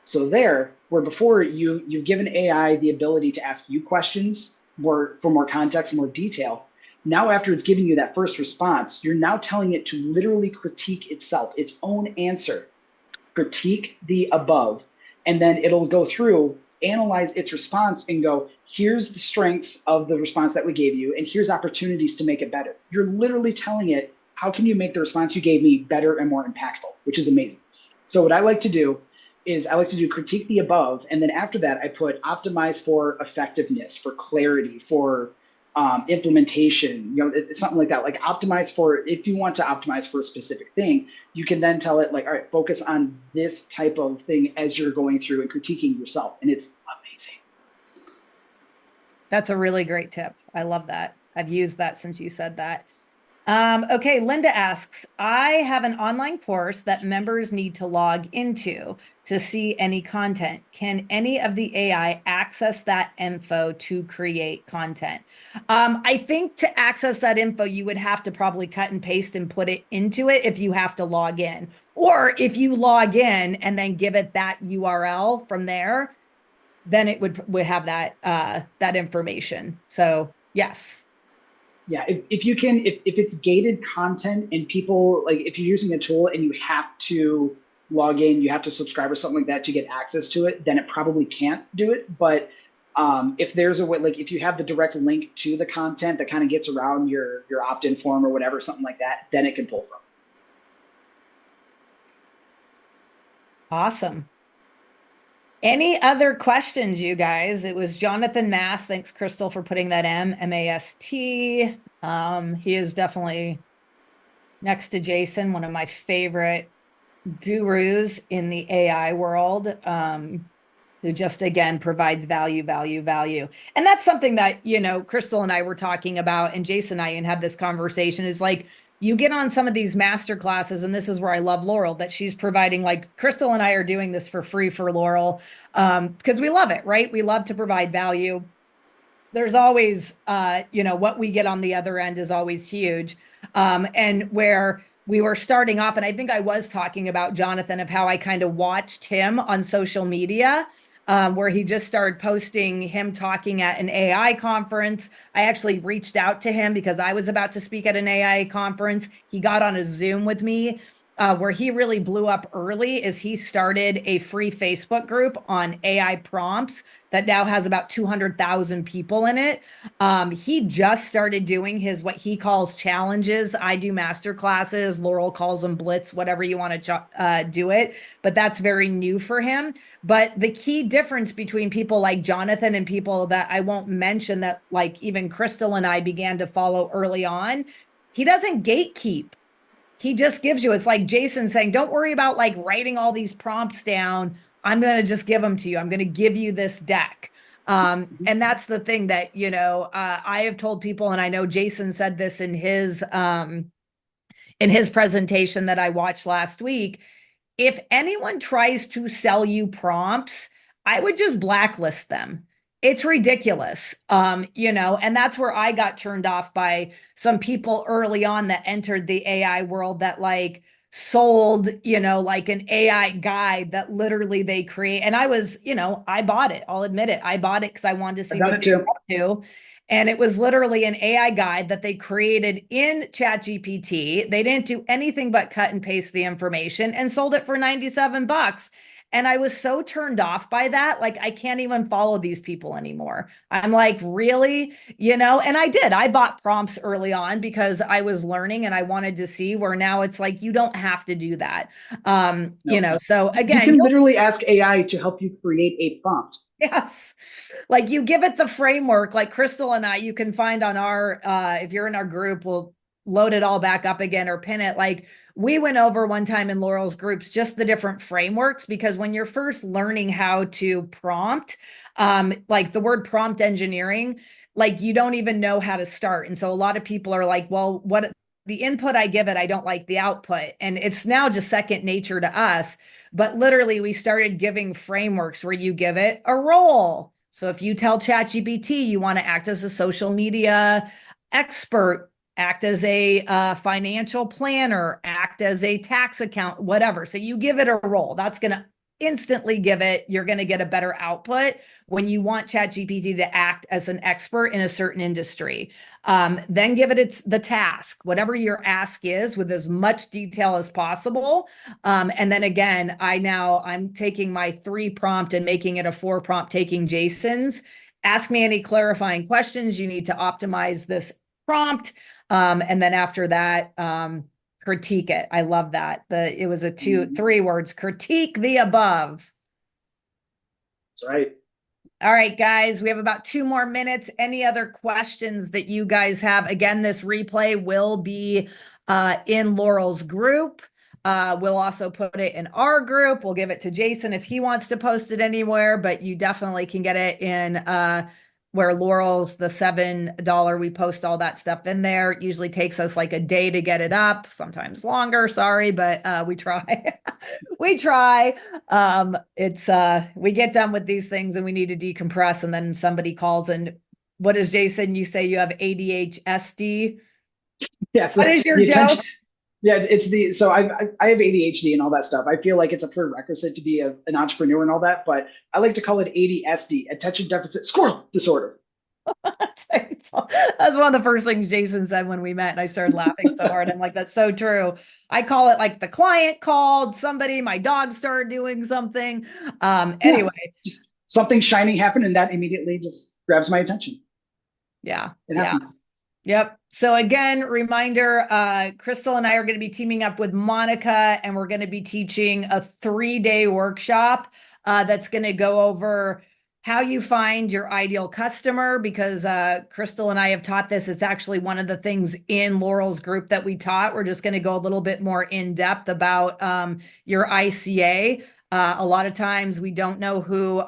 So there, where before you've given AI the ability to ask you questions for more context, more detail. Now, after it's giving you that first response, you're now telling it to literally critique itself, its own answer. Critique the above, and then it'll go through, analyze its response, and go, here's the strengths of the response that we gave you, and here's opportunities to make it better. You're literally telling it, how can you make the response you gave me better and more impactful, which is amazing. So what I like to do is I like to do critique the above, and then after that, I put optimize for effectiveness, for clarity, for implementation. It's something like that. Like optimize for, if you want to optimize for a specific thing, you can then tell it like, all right, focus on this type of thing as you're going through and critiquing yourself, and it's amazing. That's a really great tip. I love that. I've used that since you said that. Okay, Linda asks, I have an online course that members need to log into to see any content. Can any of the AI access that info to create content? I think to access that info, you would have to probably cut and paste and put it into it if you have to log in. Or if you log in and then give it that URL from there, then it would have that that information. So yes. Yeah, if you can, if it's gated content and people, like if you're using a tool and you have to log in, you have to subscribe or something like that to get access to it, then it probably can't do it. But if there's a way, like if you have the direct link to the content that kind of gets around your opt-in form or whatever, something like that, then it can pull from. Awesome. Any other questions, you guys? It was Jonathan Mast. Thanks, Crystal, for putting that M-A-S-T. He is definitely next to Jason, one of my favorite gurus in the AI world, who just, again, provides value. And that's something that, Crystal and I were talking about, and Jason and I had this conversation, is like, you get on some of these master classes, and this is where I love Laurel, that she's providing, like Crystal and I are doing this for free for Laurel, because we love it, right? We love to provide value. There's always, what we get on the other end is always huge. And where we were starting off, and I think I was talking about Jonathan, of how I kind of watched him on social media, where he just started posting him talking at an AI conference. I actually reached out to him because I was about to speak at an AI conference. He got on a Zoom with me. Where he really blew up early is he started a free Facebook group on AI prompts that now has about 200,000 people in it. He just started doing his, what he calls challenges. I do master classes. Laurel calls them blitz, whatever you want to do it. But that's very new for him. But the key difference between people like Jonathan and people that I won't mention, that like even Crystal and I began to follow early on, he doesn't gatekeep. He just gives you, it's like Jason saying, don't worry about like writing all these prompts down. I'm going to just give them to you. I'm going to give you this deck. And that's the thing that, I have told people, and I know Jason said this in his presentation that I watched last week. If anyone tries to sell you prompts, I would just blacklist them. It's ridiculous. And that's where I got turned off by some people early on that entered the AI world that like sold, like an AI guide that literally they create. And I was, I bought it. I'll admit it. I bought it because I wanted to see what they do. And it was literally an AI guide that they created in ChatGPT. They didn't do anything but cut and paste the information and sold it for $97. And I was so turned off by that. Like, I can't even follow these people anymore. I'm like, really? And I did. I bought prompts early on because I was learning and I wanted to see, where now it's like, you don't have to do that. So again, you can literally ask AI to help you create a prompt. Yes. Like, you give it the framework, like Crystal and I, you can find on our, if you're in our group, we'll load it all back up again or pin it. Like, we went over one time in Laurel's groups, just the different frameworks, because when you're first learning how to prompt, like the word prompt engineering, like you don't even know how to start. And so a lot of people are like, well, what the input I give it, I don't like the output. And it's now just second nature to us. But literally, we started giving frameworks where you give it a role. So if you tell ChatGPT you want to act as a social media expert, act as a financial planner, act as a tax account, whatever. So you give it a role. That's going to instantly you're going to get a better output when you want ChatGPT to act as an expert in a certain industry. Then give it the task, whatever your ask is, with as much detail as possible. And then again, I'm taking my 3 prompt and making it a 4 prompt, taking Jason's. Ask me any clarifying questions. You need to optimize this prompt. And then after that, critique it. I love that. It was 3 words, critique the above. That's right. All right, guys, we have about 2 more minutes. Any other questions that you guys have? Again, this replay will be in Laurel's group. We'll also put it in our group. We'll give it to Jason if he wants to post it anywhere, but you definitely can get it in where Laurel's the $7. We post all that stuff in there. It usually takes us like a day to get it up, sometimes longer. Sorry, but we try. We try. We get done with these things and we need to decompress. And then somebody calls and what is Jason? You say you have ADHD? Yes. What is your joke? Yeah, so I have ADHD and all that stuff. I feel like it's a prerequisite to be an entrepreneur and all that, but I like to call it ADSD, attention deficit squirrel disorder. That's one of the first things Jason said when we met, and I started laughing so hard. I'm like, that's so true. I call it like the client called somebody, my dog started doing something. Anyway, something shiny happened, and that immediately just grabs my attention. Yeah, it happens. Yep. So again, reminder, Crystal and I are going to be teaming up with Monica, and we're going to be teaching a 3-day workshop that's going to go over how you find your ideal customer, because Crystal and I have taught this. It's actually one of the things in Laurel's group that we taught. We're just going to go a little bit more in depth about your ICA. A lot of times we don't know who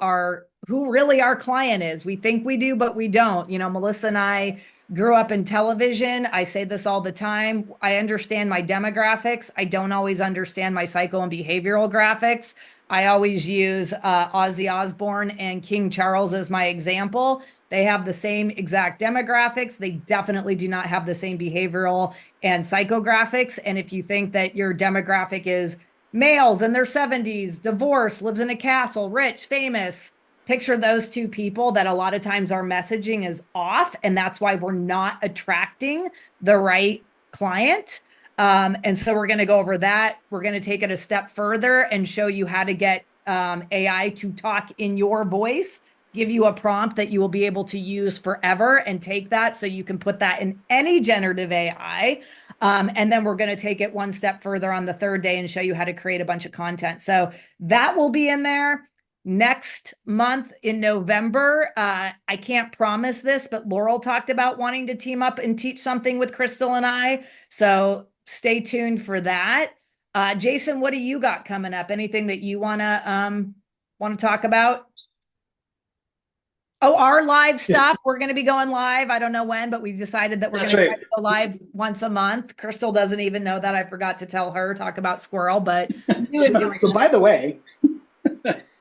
really our client is. We think we do, but we don't. Melissa and I grew up in television. I say this all the time. I understand my demographics. I don't always understand my psycho and behavioral graphics. I always use Ozzy Osbourne and King Charles as my example. They have the same exact demographics. They definitely do not have the same behavioral and psychographics. And if you think that your demographic is males in their 70s, divorced, lives in a castle, rich, famous, picture those two people that a lot of times our messaging is off. And that's why we're not attracting the right client. And so we're going to go over that. We're going to take it a step further and show you how to get AI to talk in your voice, give you a prompt that you will be able to use forever and take that so you can put that in any generative AI. And then we're going to take it one step further on the third day and show you how to create a bunch of content. So that will be in there. Next month in November, I can't promise this, but Laurel talked about wanting to team up and teach something with Crystal and I. So stay tuned for that. Jason, what do you got coming up? Anything that you wanna talk about? Oh, our live stuff. We're going to be going live. I don't know when, but we decided that we're going to go live once a month. Crystal doesn't even know that. I forgot to tell her, talk about squirrel, but so by the way,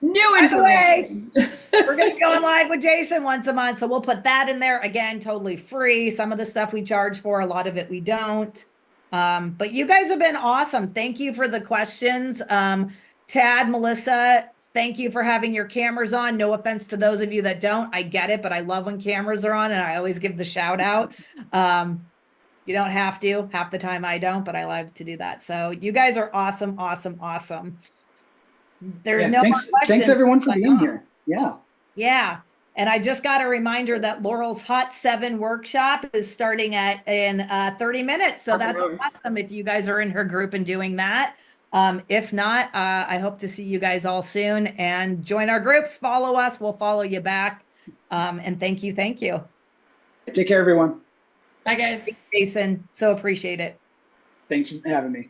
new information. We're going to go live with Jason once a month. So we'll put that in there again, totally free. Some of the stuff we charge for, a lot of it we don't. But you guys have been awesome. Thank you for the questions. Tad, Melissa, thank you for having your cameras on. No offense to those of you that don't. I get it, but I love when cameras are on and I always give the shout out. You don't have to. Half the time I don't, but I like to do that. So you guys are awesome, awesome, awesome. There's no more questions. Thanks everyone for being here. Yeah. Yeah. And I just got a reminder that Laurel's Hot 7 workshop is starting in 30 minutes. So that's awesome if you guys are in her group and doing that. If not, I hope to see you guys all soon and join our groups. Follow us. We'll follow you back. And thank you. Thank you. Take care, everyone. Bye, guys. Thanks, Jason. So appreciate it. Thanks for having me.